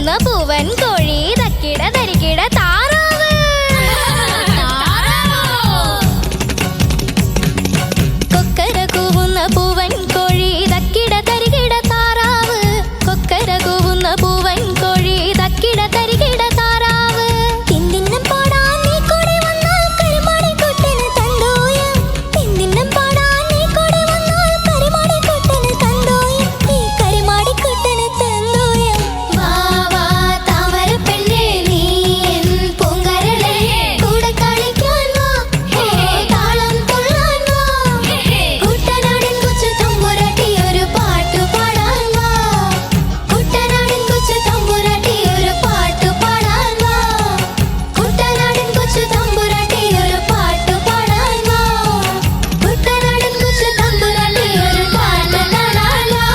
കൂവുന്ന പൂവൻ കോഴി തക്കിട തരികിട താറാവ്. കൊക്കര കൂവുന്ന പൂവൻ കോഴി തക്കിട തരികിട താറാവ്. കൊക്കര കൂവുന്ന പൂവൻ കോഴി തക്കിട തരികിട താറാവ്. തിന്തിന്നം പാടാൻ നീ കൂടെ വന്നാൽ കരിമാടിക്കുട്ടന് തന്തോയം. തിന്തിന്നം പാടാൻ നീ കൂടെ വന്നാൽ കരിമാടിക്കുട്ടന് തന്തോയം. ഈ കരിമാടിക്കുട്ടന് തന്തോയം. വാ വാ താമര പെണ്ണേ നീ എൻ പൂങ്കരളേ കൂടെ കളിക്കാൻ വാ. താളം തുള്ളാൻ വാ. കുട്ടനാടൻ കൊച്ചു തമ്പുരാട്ടി ഒരു പാട്ടു പാടാൻ വാ. കുട്ടനാടൻ കൊച്ചു തമ്പുരാട്ടി ഒരു പാട്ടു പാടാൻ വാ. കുട്ടനാടൻ കൊച്ചു തമ്പുരാട്ടി ഒരു പാട്ടു പാടാൻ വാ. കുട്ടനാടൻ കൊച്ചു തമ്പുരാട്ടി ഒരു പാട്ട് പാടാൻ വാ.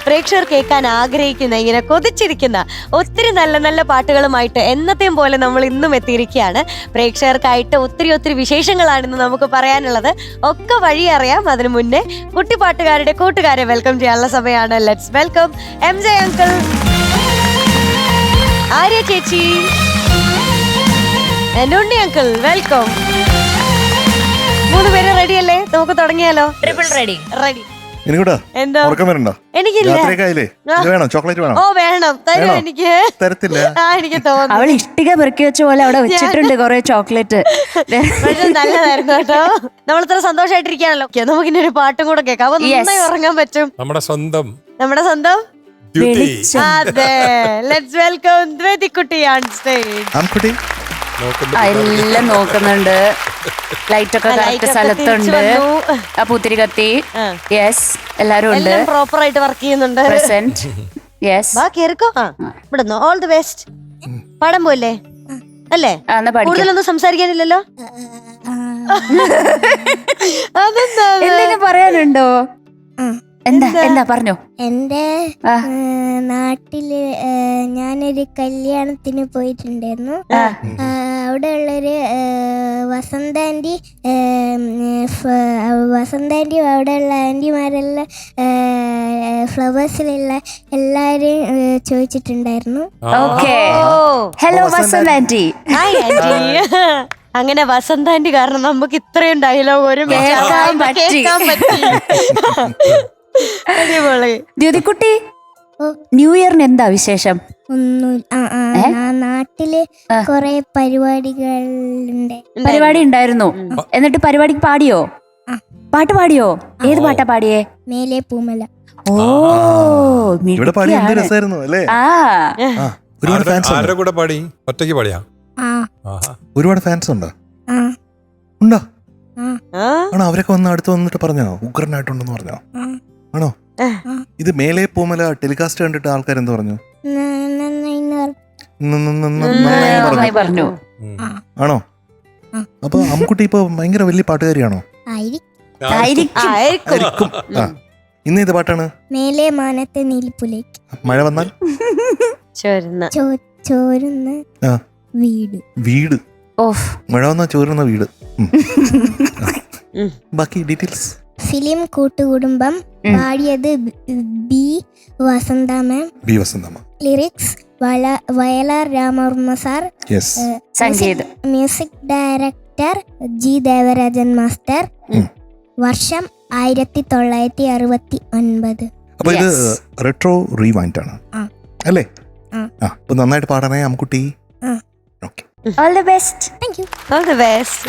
പ്രേക്ഷകർ കേൾക്കാൻ ആഗ്രഹിക്കുന്ന, ഇങ്ങനെ കൊതിച്ചിരിക്കുന്ന ഒത്തിരി നല്ല നല്ല പാട്ടുകളുമായിട്ട് എന്നത്തെയും പോലെ നമ്മൾ ഇന്നും എത്തിയിരിക്കുകയാണ്. പ്രേക്ഷകർക്കായിട്ട് ഒത്തിരി വിശേഷങ്ങളാണ് ഇന്ന് നമുക്ക് പറയാനുള്ളത്. ഒക്കെ വഴി അറിയാം. അതിനു മുന്നേ കുട്ടിപ്പാട്ടുകാരുടെ കൂട്ടുകാരെ വെൽക്കം ചെയ്യാനുള്ള സമയമാണ്. Let's welcome MJ uncle, Arya ചേച്ചി, എന്റെ ഉണ്ണി അങ്കിൾ. വെൽക്കം. 3 പേര് റെഡി അല്ലേ? നമുക്ക് തുടങ്ങിയാലോ? Triple ready. റെഡി. എന്തോ എനിക്കില്ല. ചോക്ലേറ്റ് വേണോ? ഓ വേണം, തരും. എനിക്ക് തരത്തില്ല. എനിക്ക് തോന്നുന്നു അവൾ ഇഷ്ടിക പെറുക്കി വെച്ച പോലെ അവിടെ വെച്ചിട്ടുണ്ട് കൊറേ ചോക്ലേറ്റ്. നല്ലതായിരുന്നു കേട്ടോ. നമ്മൾ ഇത്ര സന്തോഷമായിട്ടിരിക്കാണല്ലോ. നമുക്കിനി ഒരു പാട്ടും കൂടെ കേൾക്കാം. അപ്പൊ നന്നായി ഉറങ്ങാൻ പറ്റും. നമ്മുടെ സ്വന്തം അതെ. ലെറ്റ്സ് വെൽക്കം ദ്വേതിക്കുട്ടി ഓൺ സ്റ്റേജ്. എല്ലാം നോക്കുന്നുണ്ട്. ലൈറ്റ് ഒക്കെ കറക്റ്റ് സ്ഥലത്തുണ്ട്. ആ പൂത്തിരി കത്തി. യെസ്, എല്ലാരും ഉണ്ട്. പ്രോപ്പർ ആയിട്ട് വർക്ക് ചെയ്യുന്നുണ്ട്. പ്രസന്റ്. യെസ്. കേറിക്കോ. ഇവിടുന്ന് ഓൾ ദി ബെസ്റ്റ്. പാടാൻ പോയില്ലേ അല്ലേ? കൂടുതലൊന്നും സംസാരിക്കാനില്ലല്ലോ. എന്തെങ്കിലും പറയാനുണ്ടോ? എന്താ പറഞ്ഞോ? എൻ്റെ നാട്ടില് ഞാനൊരു കല്യാണത്തിന് പോയിട്ടുണ്ടായിരുന്നു. അവിടെ ഉള്ളൊരു വസന്ത ആൻറ്റി അവിടെ ഉള്ള ആൻറ്റിമാരെല്ലാം ഫ്ലവേഴ്സിലുള്ള എല്ലാവരെയും ചോദിച്ചിട്ടുണ്ടായിരുന്നു. ഹലോ വസന്ത ആൻറ്റി. അങ്ങനെ വസന്ത ആൻറ്റി കാരണം നമുക്ക് ഇത്രയും ഡയലോഗ് ഒരു ദ്യുതിക്കുട്ടി, ന്യൂ ഇയറിന് എന്താ വിശേഷം? നാട്ടില് കൊറേ പരിപാടി ഉണ്ടായിരുന്നു. എന്നിട്ട് പരിപാടിക്ക് പാടിയോ? പാട്ട് പാടിയോ? ഏത് പാട്ടാ പാടിയേ? മേലെ പൂമല. ഓ, ഒരുപാട് ഫാൻസ് ഉണ്ടോ? ഉണ്ടോ? ആണോ? അവരൊക്കെ വന്ന് അടുത്ത് വന്നിട്ട് പറഞ്ഞോ ഉഗ്രനായിട്ടുണ്ടെന്ന് പറഞ്ഞോ? ആണോ? ഇത് മേലെ പൂമല ടെലികാസ്റ്റ് കണ്ടിട്ട് ആൾക്കാർ എന്ത് പറഞ്ഞു? പറഞ്ഞു. ആണോ? അപ്പൊ അമ്മുക്കുട്ടി ഇപ്പൊ ഭയങ്കര വലിയ പാട്ടുകാരിയാണോ? ഇന്ന് ഏത് പാട്ടാണ്? മേലെ മാനത്തെ നീലിപ്പുലേക്ക്. മഴ വന്നാൽ ചോരുന്ന വീട്. മഴ വന്നാൽ ചോരുന്ന വീട്. ബാക്കി ഡീറ്റെയിൽസ്. ഫിലിം കൂട്ടുകുടുംബം. പാടിയത് B Vasantha ma'am. Lyrics Vayalar Ramavarma sir. Music director G Devarajan master. വർഷം 1969. അപ്പൊ ഇത് റെട്രോ റീവൈൻഡ് ആണ് അല്ലേ? അപ്പൊ നന്നായിട്ട് പാടണേ Ammukutty. All the best. Thank you. All the best.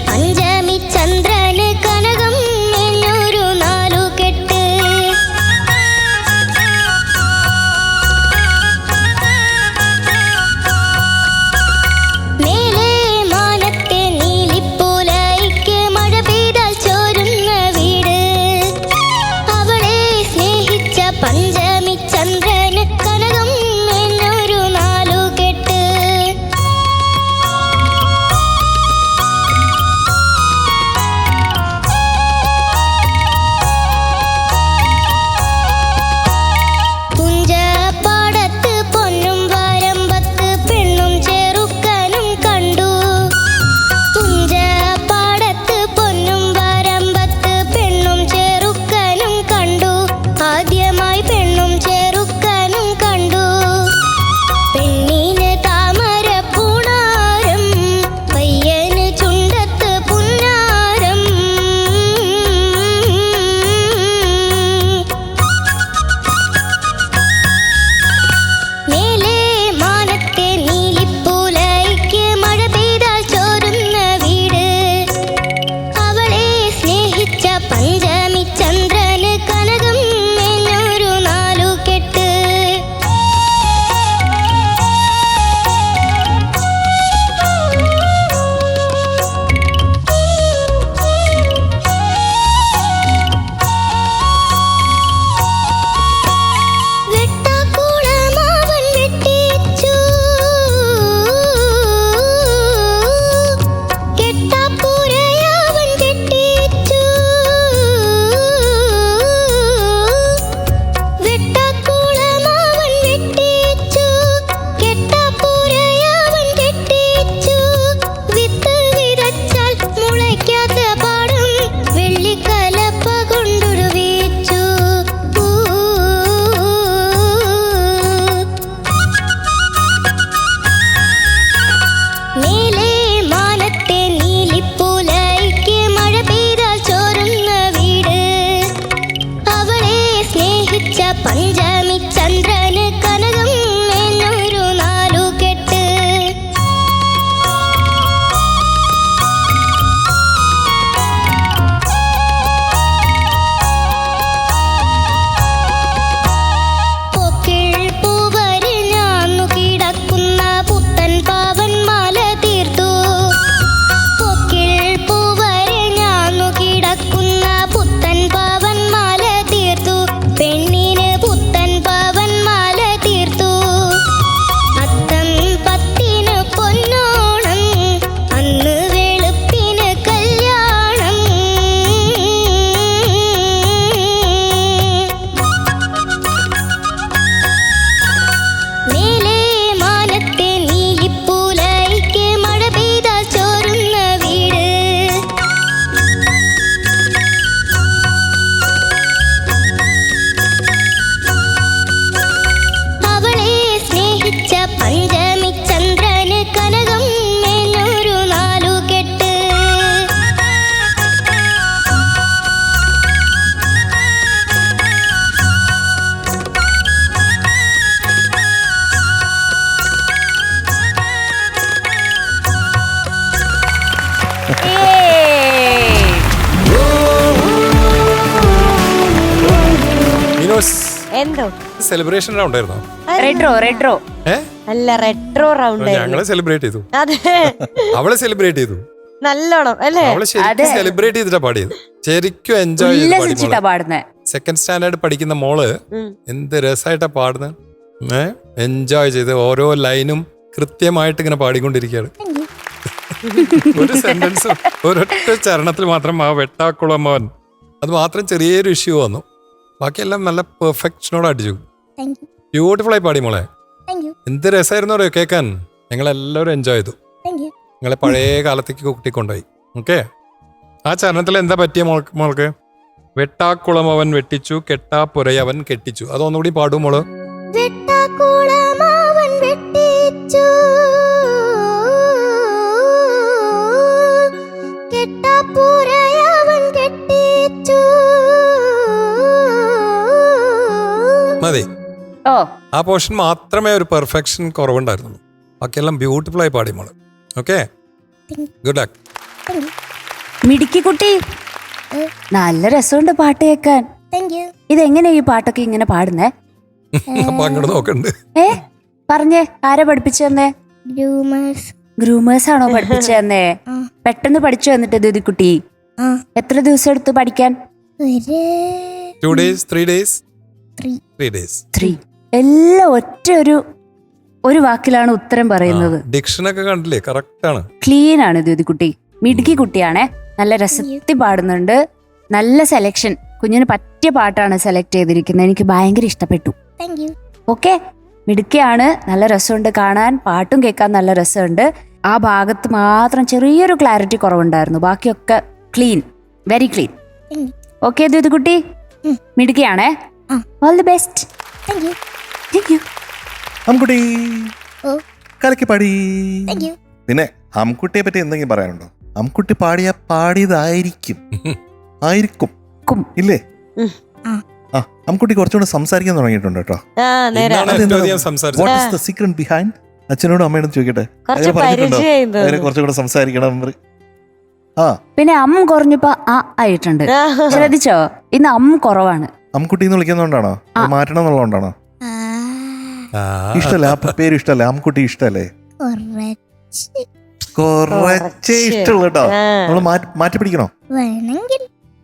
പഞ്ചമി ചന്ദ്രന് കനകം എന്നൊരു നാൾ എന്തോ സെലിബ്രേഷൻ റൗണ്ട് ആയിരുന്നോ? റെട്രോ അല്ല, റെട്രോ റൗണ്ട്. ഞങ്ങള് സെലിബ്രേറ്റ് ചെയ്തു, അതെ, അവള് സെലിബ്രേറ്റ് ചെയ്തു നല്ലോണം അല്ലേ? അവള് ശരിക്കും സെലിബ്രേറ്റ് ചെയ്തിട്ടാ പാടിയത്, ശരിക്കും എൻജോയ് ചെയ്ത് പാടുന്നേ. സെക്കൻഡ് സ്റ്റാൻഡേർഡ് പഠിക്കുന്ന മോള് എന്ത് രസമായിട്ടാ പാടുന്നത്. എൻജോയ് ചെയ്ത് ഓരോ ലൈനും കൃത്യമായിട്ട് ഇങ്ങനെ പാടിക്കൊണ്ടിരിക്കുകയാണ്. ഒരു സെന്റൻസ് ഒരൊറ്റ ചരണത്തിൽ മാത്രം ആ വെട്ടാക്കുളമോൻ അത് മാത്രം ചെറിയൊരു ഇഷ്യൂ വന്നു, ബാക്കിയെല്ലാം നല്ല പെർഫെക്ഷനോട് അടിച്ചു. ബ്യൂട്ടിഫുൾ ആയി പാടി മോളെ. എന്ത് രസമായിരുന്നു അറിയോ കേൾക്കാൻ. ഞങ്ങളെല്ലാവരും എൻജോയ് ചെയ്തു. നിങ്ങളെ പഴയ കാലത്തേക്ക് കൂട്ടിക്കൊണ്ടുപോയി. ഓക്കെ, ആ ചരണത്തിൽ എന്താ പറ്റിയ മോൾക്ക്? വെട്ടാക്കുളമവൻ വെട്ടിച്ചു, കെട്ടാപ്പുരയവൻ കെട്ടിച്ചു. അതൊന്നുകൂടി പാടും മോള്. വെട്ടാക്കുളമവൻ വെട്ടിച്ചു, കെട്ടാപ്പുരയവൻ കെട്ടിച്ചു. മതി. ഓ, ആ പോർഷൻ മാത്രമേ ഒരു പെർഫെക്ഷൻ കുറവുണ്ടായിരുന്നുള്ളൂ, ബാക്കിയെല്ലാം ബ്യൂട്ടിഫുൾ ആയി പാടി മോള്. Okay, good luck. മിടുക്കി കുട്ടി, നല്ല രസമുണ്ട് പാട്ട് കേൾക്കാൻ. ഇതെങ്ങനെയാ ഈ പാട്ടൊക്കെ ഇങ്ങനെ പാടുന്നേ? അപ്പൊ അങ്ങോട്ട് നോക്കണ്ട്. പറഞ്ഞേ, ആരാ പഠിപ്പിച്ചു തന്നേ? ഗ്രൂമേഴ്സ് ആണോ പഠിപ്പിച്ചു തന്നേ? പെട്ടെന്ന് പഠിച്ചു വന്നിട്ട് ദീദിക്കുട്ടി. എത്ര ദിവസം എടുത്തു പഠിക്കാൻ? 2 days 3 days 3 days. എല്ലാം ഒറ്റ ഒരു വാക്കിലാണ് ഉത്തരം പറയുന്നത്. ഡിക്ഷനൊക്കെ കണ്ടില്ലേ, കറക്റ്റ് ആണ്. ക്ലീൻ ആണ് ദീദിക്കുട്ടി, മിടുക്കി കുട്ടിയാണേ. നല്ല രസത്തിൽ പാടുന്നുണ്ട്, നല്ല സെലക്ഷൻ. കുഞ്ഞിന് പറ്റിയ പാട്ടാണ് സെലക്ട് ചെയ്തിരിക്കുന്നത്, എനിക്ക് ഭയങ്കര ഇഷ്ടപ്പെട്ടു. ഓക്കെ, മിടുക്കിയാണ്, നല്ല രസമുണ്ട് കാണാൻ, പാട്ടും കേൾക്കാൻ നല്ല രസമുണ്ട്. ആ ഭാഗത്ത് മാത്രം ചെറിയൊരു ക്ലാരിറ്റി കുറവുണ്ടായിരുന്നു, ബാക്കിയൊക്കെ ക്ലീൻ, വെരി ക്ലീൻ. ഓക്കെ ദീദിക്കുട്ടി, മിടുക്കിയാണേ. All the best. Thank you. അമ്കുട്ടി കലക്കി പാടി. പിന്നെ അമ്കുട്ടിയെ പറ്റി എന്തെങ്കിലും പറയാനുണ്ടോ? അമ്കുട്ടി പാടിയതായിരിക്കും ഇല്ലേ? ആ, അമ്കുട്ടി കുറച്ചുകൂടെ സംസാരിക്കാൻ തുടങ്ങിയിട്ടുണ്ട് കേട്ടോ. What is the secret behind? അച്ഛനോടും അമ്മയോടും ചോദിക്കട്ടെ, കുറച്ചുകൂടെ സംസാരിക്കണം. പിന്നെ കുറഞ്ഞപ്പോ ആയിട്ടുണ്ട്, ശ്രദ്ധിച്ചോ? ഇന്ന് കുറവാണ്. അമ്കുട്ടി എന്ന് വിളിക്കുന്നോണ്ടാണോ, മാറ്റണം എന്നുള്ളതുകൊണ്ടാണോ? ഇഷ്ടല്ലേ ആ പേര്? ഇഷ്ടല്ലേ അമ്കുട്ടി? ഇഷ്ടല്ലേ? കുറച്ചേ ഇഷ്ടമുള്ളൂ കേട്ടോ. നമ്മള് മാറ്റി പിടിക്കണോ?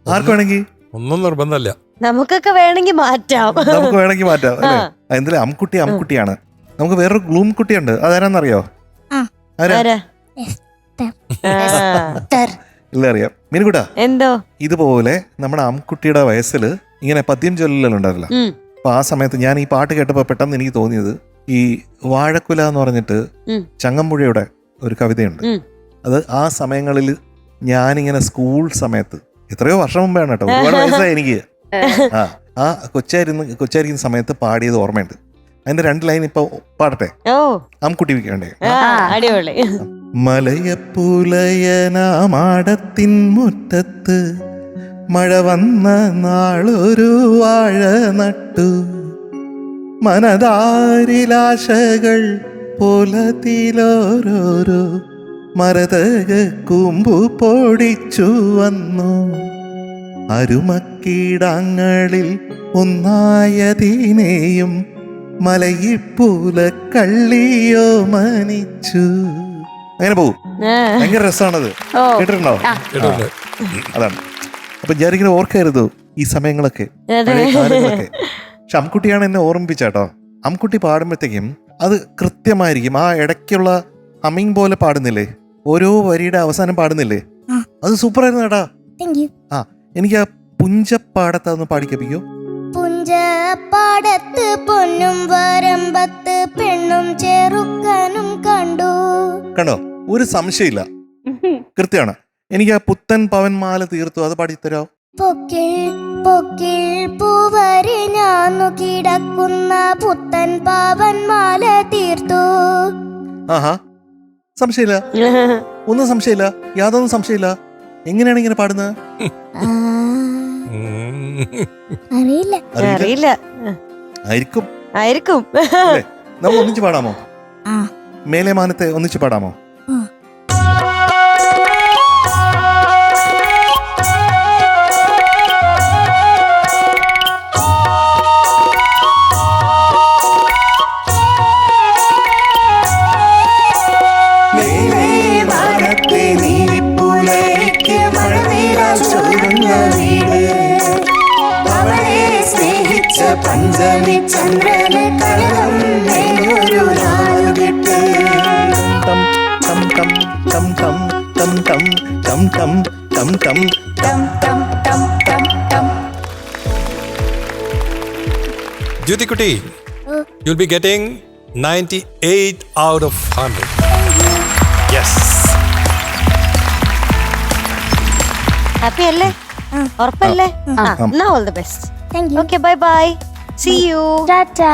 ആർക്ക് വേണമെങ്കിൽ, ഒന്നും നിർബന്ധമല്ല. നമുക്കൊക്കെ വേണമെങ്കിൽ മാറ്റാം, നമുക്ക് വേണമെങ്കിൽ മാറ്റാം അല്ലേ? എന്തായാലും അമ്കുട്ടിയാണ്. നമുക്ക് വേറൊരു ഗ്ലൂം കുട്ടിയുണ്ട്, അതാരാന്നറിയോ? ഇല്ല, അറിയാം. മീനുകുട്ടാ, എന്തോ ഇതുപോലെ നമ്മുടെ അമ്കുട്ടിയുടെ വയസ്സിൽ ഇങ്ങനെ പദ്യം ചൊല്ലലുണ്ടാവില്ല. അപ്പൊ ആ സമയത്ത് ഞാൻ ഈ പാട്ട് കേട്ടപ്പോ പെട്ടെന്ന് എനിക്ക് തോന്നിയത് ഈ വാഴക്കുല എന്ന് പറഞ്ഞിട്ട് ചങ്ങമ്പുഴയുടെ ഒരു കവിതയുണ്ട്. അത് ആ സമയങ്ങളിൽ ഞാനിങ്ങനെ സ്കൂൾ സമയത്ത്, എത്രയോ വർഷം മുമ്പാണ് കേട്ടോ, ഒരുപാട് വയസ്സായി എനിക്ക്. ആ കൊച്ചായിരിക്കുന്ന സമയത്ത് പാടിയത് ഓർമ്മയുണ്ട്. അതിന്റെ 2 ലൈൻ ഇപ്പൊ പാടട്ടെ, അമ്കുട്ടി വേണ്ടേ? അടിപൊളി. മലയപ്പുലയനാമാടത്തിൻ മുറ്റത്ത് മഴ വന്ന നാളൊരു വാഴ നട്ടു, മനതാരിലാശകൾ പോലതിലോരോരോ മരതക കുമ്പു പൊടിച്ചു വന്നു, അരുമക്കീടങ്ങളിൽ ഒന്നായതിനെയും മലയിപ്പൂല കള്ളിയോ മനിച്ചു. അങ്ങനെ പോകും. ഭയങ്കര രസമാണത്, കേട്ടിട്ടുണ്ടോ? അതാണ്. അപ്പൊ ഞാനിങ്ങനെ ഓർക്കരുത് ഈ സമയങ്ങളൊക്കെ, പഴയ കാലങ്ങളൊക്കെ. പക്ഷെ അമ്കുട്ടിയാണ് എന്നെ ഓർമ്മിപ്പിച്ചാട്ടോ. അമ്കുട്ടി പാടുമ്പോഴത്തേക്കും അത് കൃത്യമായിരിക്കും. ആ ഇടയ്ക്കുള്ള ഹമ്മിങ് പോലെ പാടുന്നില്ലേ, ഓരോ വരിയുടെ അവസാനം പാടുന്നില്ലേ, അത് സൂപ്പറായിരുന്നു കേട്ടാ. ആ, എനിക്ക് ആ പുഞ്ചപ്പാടത്തൊന്ന് പാടിക്കപ്പിക്കോ? പുഞ്ചപ്പാടത്ത് പൊന്നും വരമ്പത്ത് പെണ്ണും ചെറുക്കനും കണ്ടോ? ഒരു സംശയമില്ല, കൃത്യമാണ്. എനിക്ക് ആ പുത്തൻ പവൻമാല തീർത്തു അത് പാടിത്തരോ? പൊക്കിൾ പൊക്കിൾ പൂവരി ഞാന്നു കിടക്കുന്ന പുത്തൻ പവൻമാല തീർത്തു. ആഹാ, സംശയമില്ല, ഒന്നും സംശയമില്ല, യാതൊന്നും സംശയമില്ല. എങ്ങനെയാണ് ഇങ്ങനെ പാടുന്നത്? അറിയില്ല. ആയിരിക്കും. നമുക്ക് ഒന്നിച്ച് പാടാമോ? മേലെ മാനത്തെ ഒന്നിച്ച് പാടാമോ? ചന്ദ്രന് കളകം വേറൊരു നാലുകെട്ട്. ടം ടം ടം ടം ടം ടം ടം ടം ടം ടം ടം. ടം ടം ടം ടം ടം. ജ്യോതിക്കുട്ടി, you'll be getting 98 out of 100. Yes. Happy അല്ലേ? ഉറപ്പല്ലേ? എന്നാ all the best. Thank you. Okay, bye bye, see you. Tata.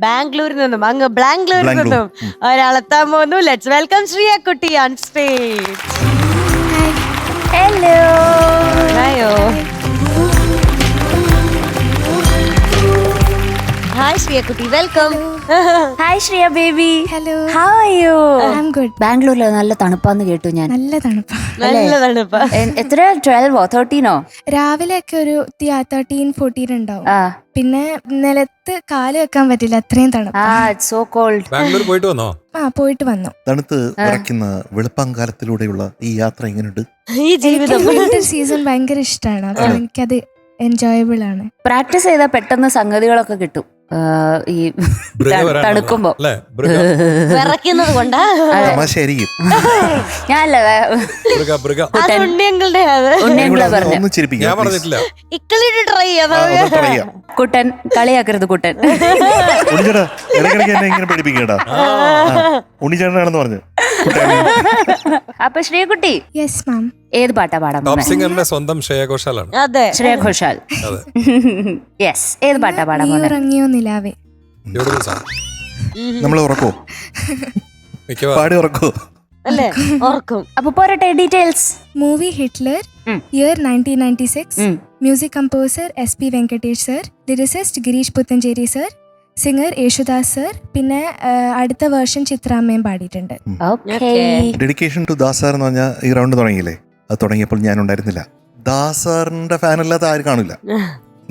ബാംഗ്ലൂരിൽ നിന്നും അങ്ങ് ബാംഗ്ലൂരിൽ നിന്നും ഒരാളെത്താൻ പോകുന്നു. ലെറ്റ്സ് വെൽക്കം ശ്രീയ കുട്ടി ഓൺ സ്റ്റേജ്. ഹലോ. അയ്യോ, ഹായ് ശ്രീയ കുട്ടി, welcome. Hi Shriya baby. Hello. How are you? I am good. ബാംഗ്ലൂരിൽ നല്ല തണുപ്പാന്ന് കേട്ടു ഞാൻ. നല്ല തണുപ്പാ. നല്ല തണുപ്പാ. എത്ര 12 13 രാവിലെയൊക്കെ ഒരു 13-14 ഉണ്ടാവും. ആ പിന്നെ നിലത്ത് കാല് വെക്കാൻ പറ്റില്ല, അത്രയും തണുപ്പ്. It's so called. ബാംഗ്ലൂർ പോയിട്ട് വന്നോ? പോയിട്ട് വന്നു. തണുത്ത് ഉറയ്ക്കുന്ന വെളുപ്പാങ്കാലത്തിലൂടെയുള്ള ഈ യാത്ര എങ്ങനെയുണ്ട്? ഈ ജീവിതം വിന്റർ സീസൺ ഭയങ്കര ഇഷ്ടമാണ്, അപ്പൊ എനിക്കത് എൻജോയബിൾ ആണ്. പ്രാക്ടീസ് ചെയ്താൽ പെട്ടെന്ന് സംഗതികളൊക്കെ കിട്ടും. ഈ തണുക്കുമ്പോ വിറയ്ക്കുന്നത് കൊണ്ടാ. തമാശയായിരിക്കും. ഞാനല്ല അത് ഉണ്ണിയങ്ങളുടെ ഉണ്ണിയങ്ങളെ പറഞ്ഞു. ഒന്ന് ചിരിപ്പിക്കാം, ഞാൻ please. പറഞ്ഞിട്ടില്ല. ഇക്കളിട്ട് ട്രൈ ചെയ്യാം. ഒന്ന് try ചെയ്യാം. കുട്ടൻ കളിയാക്കരുത് കുട്ടൻ. ഉണ്ണിച്ചേട്ടാ, ഇടയ്ക്കിടയ്ക്ക് എന്നെ ഇങ്ങനെ പഠിപ്പിക്കട്ടാ. ഉണ്ണിച്ചേട്ടനാണെന്ന് പറഞ്ഞു. അപ്പൊ ശ്രീകുട്ടി യെസ് മാം. ഏത് പാട്ടാ പാടാൻ ടോപ്പ് സിംഗറിന്റെ സ്വന്തം ശ്രേയ ഘോഷാലാണ്. അതെ, ശ്രേയ ഘോഷാൽ. അതെ, യെസ്. ഏത് പാട്ടാ പാടാൻ നീ പോണെ? ഉറങ്ങിയോ നിലാവേ. Beautiful song. നമ്മളെ ഉറക്കോ? മിക്കവാറും പാടി ഉറക്കോ? അല്ലേ, ഓർക്കും. അപ്പൊ പോരട്ടെ details. Movie Hitler, year 1996. Music composer SP Venkatesh sir, lyricist Gireesh Puthenchery sir, singer Yesudas sir, പിന്നെ അടുത്ത വേർഷൻ ചിത്രാമ്മയും പാടിയിട്ടുണ്ട്. ഡെഡിക്കേഷൻ ടു ദാസാർ എന്ന് പറഞ്ഞാൽ ഈ റൗണ്ട് തുടങ്ങിയില്ലേ, അത് തുടങ്ങിയപ്പോൾ ഞാൻ ഉണ്ടായിരുന്നില്ല. ദാസാറിന്റെ ഫാൻ അല്ലാത്ത ആരും കാണില്ല.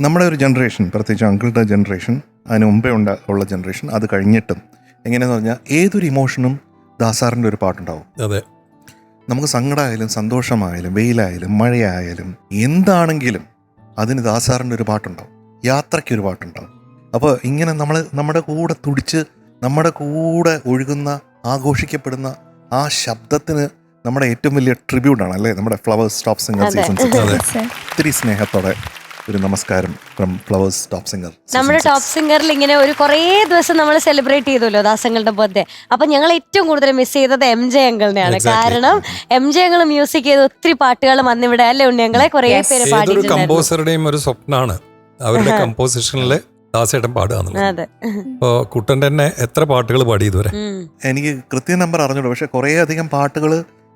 നമ്മുടെ ഒരു ജനറേഷൻ, പ്രത്യേകിച്ച് അങ്കിളുടെ ജനറേഷൻ, അതിന് മുമ്പേ ഉള്ള ജനറേഷൻ, അത് കഴിഞ്ഞിട്ടും എങ്ങനെയാന്ന് പറഞ്ഞാൽ ഏതൊരു ഇമോഷനും ദാസാറിൻ്റെ ഒരു പാട്ടുണ്ടാവും. അതെ, നമുക്ക് സങ്കടമായാലും സന്തോഷമായാലും വെയിലായാലും മഴയായാലും എന്താണെങ്കിലും അതിന് ദാസാറിൻ്റെ ഒരു പാട്ടുണ്ടാവും. യാത്രയ്ക്കൊരു പാട്ടുണ്ടാവും. അപ്പോൾ ഇങ്ങനെ നമ്മുടെ കൂടെ തുടിച്ച് നമ്മുടെ കൂടെ ഒഴുകുന്ന ആഘോഷിക്കപ്പെടുന്ന ആ ശബ്ദത്തിന് നമ്മുടെ ഏറ്റവും വലിയ ട്രിബ്യൂട്ടാണ് അല്ലേ നമ്മുടെ ഫ്ലവേഴ്സ് ടോപ്പ് സിംഗർ സീസൺ 6. ഒത്തിരി സ്നേഹത്തോടെ ഒരു നമസ്കാരം ഫ്രം ഫ്ലവേഴ്സ് ടോപ്പ് സിംഗർ. നമ്മുടെ ടോപ്പ് സിംഗറിൽ ഇങ്ങനെ ഒരു കുറേ ദിവസം നമ്മൾ സെലിബ്രേറ്റ് ചെയ്തല്ലോ ദാസങ്ങളുടെ ബർത്ത്ഡേ. അപ്പൊ ഞങ്ങൾ ഏറ്റവും കൂടുതൽ മിസ് ചെയ്തത് MJ അങ്കിളിനെയാണ്. കാരണം MJ അങ്കിൾ മ്യൂസിക് ചെയ്ത ഒത്തിരി പാട്ടുകൾ വന്നിവിടെ അല്ലേ ഉണ്ണിയങ്ങളെ കുറേ പേര് ഏതൊരു പാടിയിട്ടുണ്ടായിരുന്നു. കമ്പോസറുടെയും ഒരു സ്വപ്നമാണ് അവരുടെ കമ്പോസിഷനിൽ ദാസേട്ടൻ പാടുക എന്നുള്ളത്. അതെ, ഇപ്പോ കുട്ടൻ്റെ തന്നെ എത്ര പാട്ടുകൾ പാടി ഇതുവരെ? എനിക്ക് കൃത്യ നമ്പർ അറിഞ്ഞൂടൂ, പക്ഷെ കുറേ അധികം പാട്ടുകൾ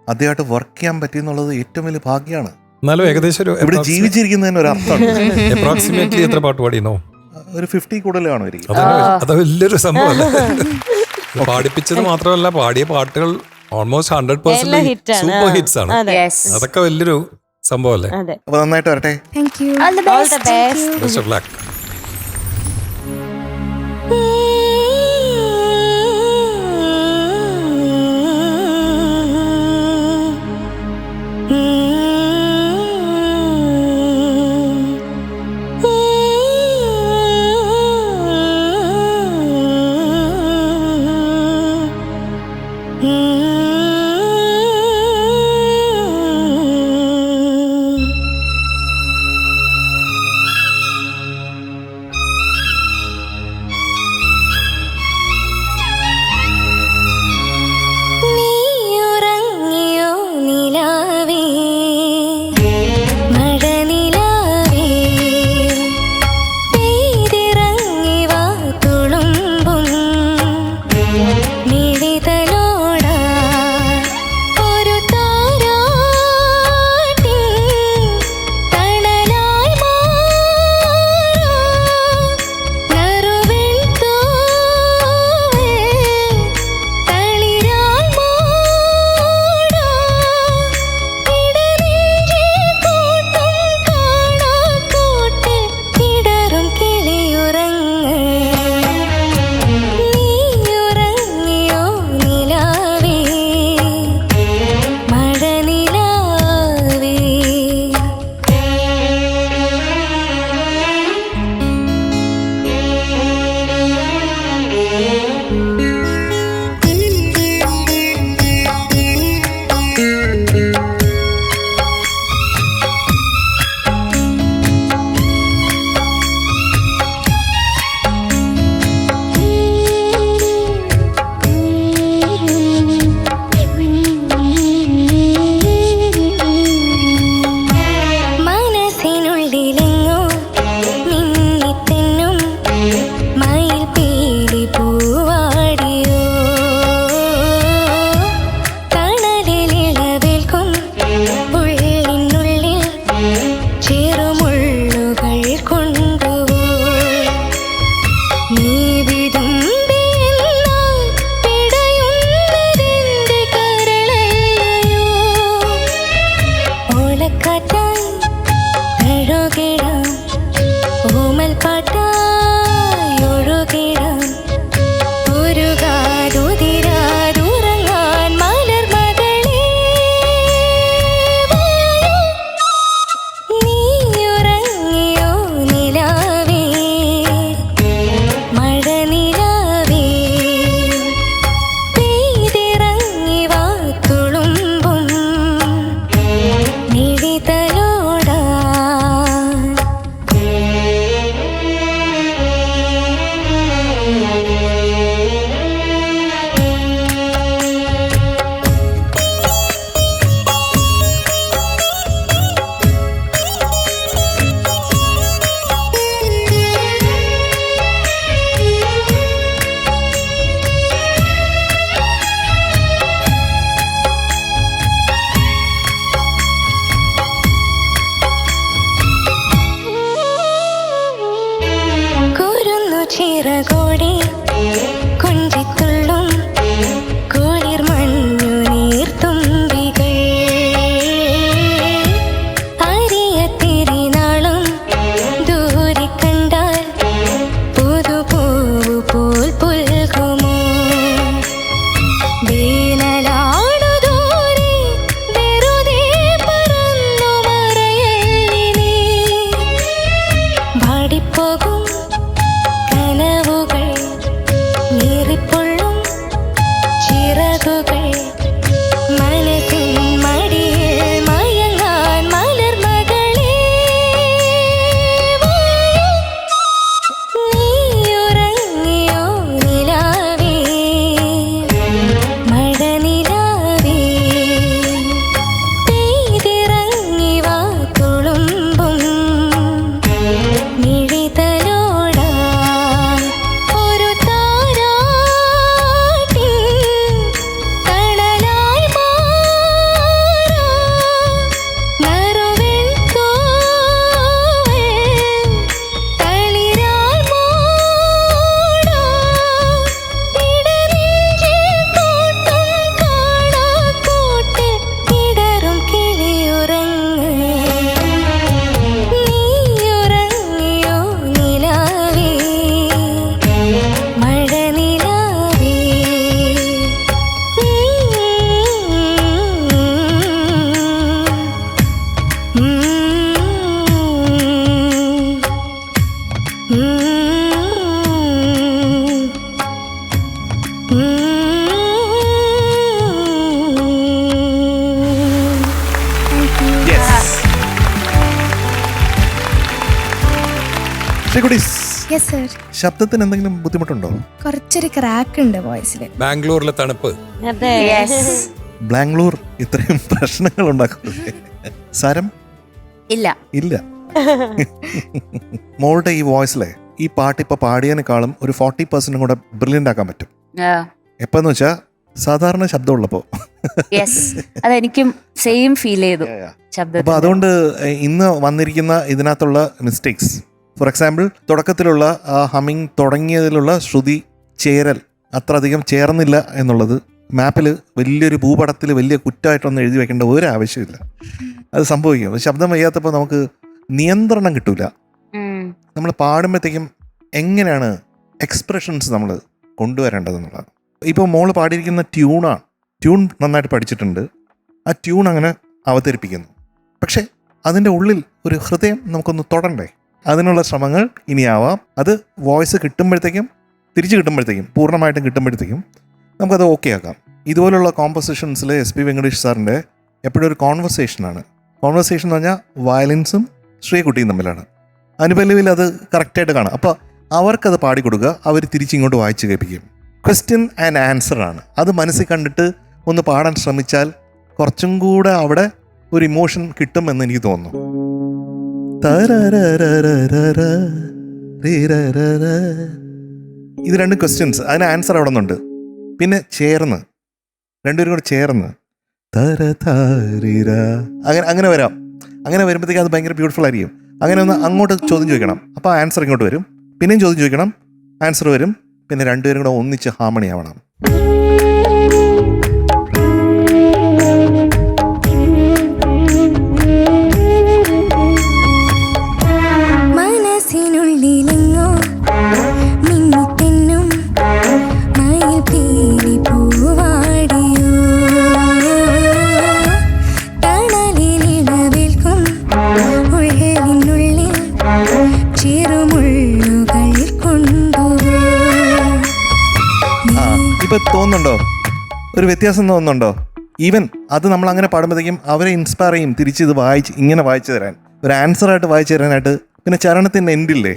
അദ്ദേഹമായിട്ട് വർക്ക് ചെയ്യാൻ പറ്റിയെന്നുള്ളത് ഏറ്റവും വലിയ ഭാഗ്യമാണ്. എന്നാലും ഏകദേശം ഇവിടെ ജീവിച്ചിരിക്കുന്നതിന് ഒരു അർത്ഥമുണ്ട്. അപ്രോക്സിമേറ്റ്ലി എത്ര പാട്ട് പാടിയെന്നോ? ഒരു 50 കൂടുതൽ കാണുമായിരിക്കും. അത് വലിയൊരു സംഭവമല്ല. പാടിപ്പിച്ചത് മാത്രമല്ല, പാടിയ പാട്ടുകൾ ഓൾമോസ്റ്റ് 100% സൂപ്പർ ഹിറ്റ്സ് ആണ്. അതൊക്കെ വലിയൊരു സംഭവമല്ലേ? അപ്പൊ നന്നായിട്ട് വരട്ടെ. Thank you. All the best. Best of luck. കാറ്റായി തഴുകിടാം ഓമൽ പാട്ടായി ഒഴുകിടാം ഉരുകാതുതിരാതുറങ്ങാൻ മലർമകളേ നീയുറങ്ങിയോ നിലാവേ മഴനിലാവേ പെയ്തിറങ്ങി വാ തുളുമ്പും നിഴിതലോടാ കുരുന്നു ചിറകോടെ കൊഞ്ചിത്തുള്ളും കുളിർ മഞ്ഞു നീർത്തുമ്പികൾ അരിയ തിരിനാളും ദൂരെ കണ്ടാൽ പുതുപൂവ് പോൽ പുൽകുമോ വേനലാണു ദൂരെ വെറുതെ പറന്നു മറയല്ലേ നീ പാടിപ്പോകും കനവുകൾ നീറിപ്പൊള്ളും ചിറകുകൾ മനസ്സിൻ മടിയിൽ മയങ്ങാൻ മലർമകളേ നീയുറങ്ങിയോ നിലാവേ മഴനിലാവേ പെയ്തിറങ്ങി വാ തുളുമ്പും നിഴിതലോടാ ഒരു താരാട്ടിൻ തണലായി മാറാം നറുവെൺ തൂവൽ തളിരായി മൂടാം ഇടനെഞ്ചിൽ കൂട്ടും കാണാക്കൂട്ടിൽ ഇടറും കിളിയുറങ്ങ് നീയുറങ്ങിയോ നിലാവേ മഴനിലാവേ ശ്രീകുട്ടീസ്, യെസ് സർ. ശബ്ദത്തിന് എന്തെങ്കിലും ബുദ്ധിമുട്ടുണ്ടോ? കുറച്ചൊരു ക്രാക്ക് ഉണ്ട് വോയിസിൽ. ബാംഗ്ലൂരിലെ തണുപ്പ്. അതെ. ബാംഗ്ലൂർ ഇത്രയും പ്രശ്നങ്ങൾ ഉണ്ടാക്കുന്നത് സാരം ഇല്ല. ഇല്ല. മോളുടെ ഈ വോയിസിലെ ഈ പാട്ട് ഇപ്പൊ പാടിയതിനേക്കാളും ഒരു 40% കൂടെ ബ്രില്യൻ്റ് ആക്കാൻ പറ്റും. എപ്പോന്ന് വെച്ചാ സാധാരണ ശബ്ദമുള്ളപ്പോ. അതെനിക്കും സെയിം ഫീൽ ചെയ്തു ശബ്ദം. അപ്പൊ അതുകൊണ്ട് ഇന്ന് വന്നിരിക്കുന്ന ഇതിനകത്തുള്ള മിസ്റ്റേക്സ്, ഫോർ എക്സാമ്പിൾ തുടക്കത്തിലുള്ള ആ ഹമ്മിങ് തുടങ്ങിയതിലുള്ള ശ്രുതി ചേരൽ അത്ര അധികം ചേർന്നില്ല എന്നുള്ളത് മാപ്പിൽ വലിയൊരു ഭൂപടത്തിൽ വലിയ കുറ്റമായിട്ടൊന്നും എഴുതി വെക്കേണ്ട ഒരു ആവശ്യമില്ല. അത് സംഭവിക്കും. ശബ്ദം വയ്യാത്തപ്പോൾ നമുക്ക് നിയന്ത്രണം കിട്ടൂല. നമ്മൾ പാടുമ്പോഴത്തേക്കും എങ്ങനെയാണ് എക്സ്പ്രഷൻസ് നമ്മൾ കൊണ്ടുവരേണ്ടതെന്നുള്ളത്. ഇപ്പോൾ മോള് പാടിയിരിക്കുന്ന ട്യൂൺ നന്നായിട്ട് പഠിച്ചിട്ടുണ്ട്. ആ ട്യൂൺ അങ്ങനെ അവതരിപ്പിക്കുന്നു. പക്ഷെ അതിൻ്റെ ഉള്ളിൽ ഒരു ഹൃദയം നമുക്കൊന്ന് തൊടണ്ടേ? അതിനുള്ള ശ്രമങ്ങൾ ഇനിയാവാം. അത് വോയിസ് കിട്ടുമ്പോഴത്തേക്കും, തിരിച്ച് കിട്ടുമ്പോഴത്തേക്കും, പൂർണ്ണമായിട്ടും കിട്ടുമ്പോഴത്തേക്കും നമുക്കത് ഓക്കെ ആക്കാം. ഇതുപോലുള്ള കോമ്പോസിഷൻസിൽ SP വെങ്കടേഷ് സാറിൻ്റെ എപ്പോഴും ഒരു കോൺവെർസേഷനാണ്. കോൺവെർസേഷൻ എന്ന് പറഞ്ഞാൽ വയലിൻസും ശ്രീകുട്ടിയും തമ്മിലാണ്. അനുപല്ലവിയിൽ അത് കറക്റ്റായിട്ട് കാണാം. അപ്പോൾ അവർക്കത് പാടിക്കൊടുക്കുക, അവർ തിരിച്ചിങ്ങോട്ട് വായിച്ച് കേൾപ്പിക്കും. Question and ആൻസറാണ്. അത് മനസ്സിൽ കണ്ടിട്ട് ഒന്ന് പാടാൻ ശ്രമിച്ചാൽ കുറച്ചും കൂടെ അവിടെ ഒരു ഇമോഷൻ കിട്ടുമെന്ന് എനിക്ക് തോന്നുന്നു. ഇത് രണ്ട് ക്വസ്റ്റ്യൻസ്, അതിന് ആൻസർ അവിടെ നിന്നുണ്ട്. പിന്നെ ചേർന്ന് രണ്ടുപേരും കൂടെ ചേർന്ന് അങ്ങനെ വരാം. അങ്ങനെ വരുമ്പോഴത്തേക്കും അത് ഭയങ്കര ബ്യൂട്ടിഫുൾ ആയിരിക്കും. അങ്ങനെ ഒന്ന് അങ്ങോട്ട് ചോദ്യം ചോദിക്കണം, അപ്പോൾ ആൻസർ ഇങ്ങോട്ട് വരും. പിന്നെയും ചോദ്യം ചോദിക്കണം, ആൻസർ വരും. പിന്നെ രണ്ടുപേരും കൂടെ ഒന്നിച്ച് ഹാർമണി ആവണം. തോന്നുന്നുണ്ടോ? ഒരു വ്യത്യാസം തോന്നുന്നുണ്ടോ? ഈവൻ അത് നമ്മൾ അങ്ങനെ പാടുമ്പോഴത്തേക്കും അവരെ ഇൻസ്പയർ ചെയ്യും തിരിച്ച് ഇത് ഇങ്ങനെ വായിച്ചു തരാൻ, ഒരു ആൻസറായിട്ട് വായിച്ചു തരാനായിട്ട്. പിന്നെ ചരണത്തിൻ്റെ എൻഡില്ലേ,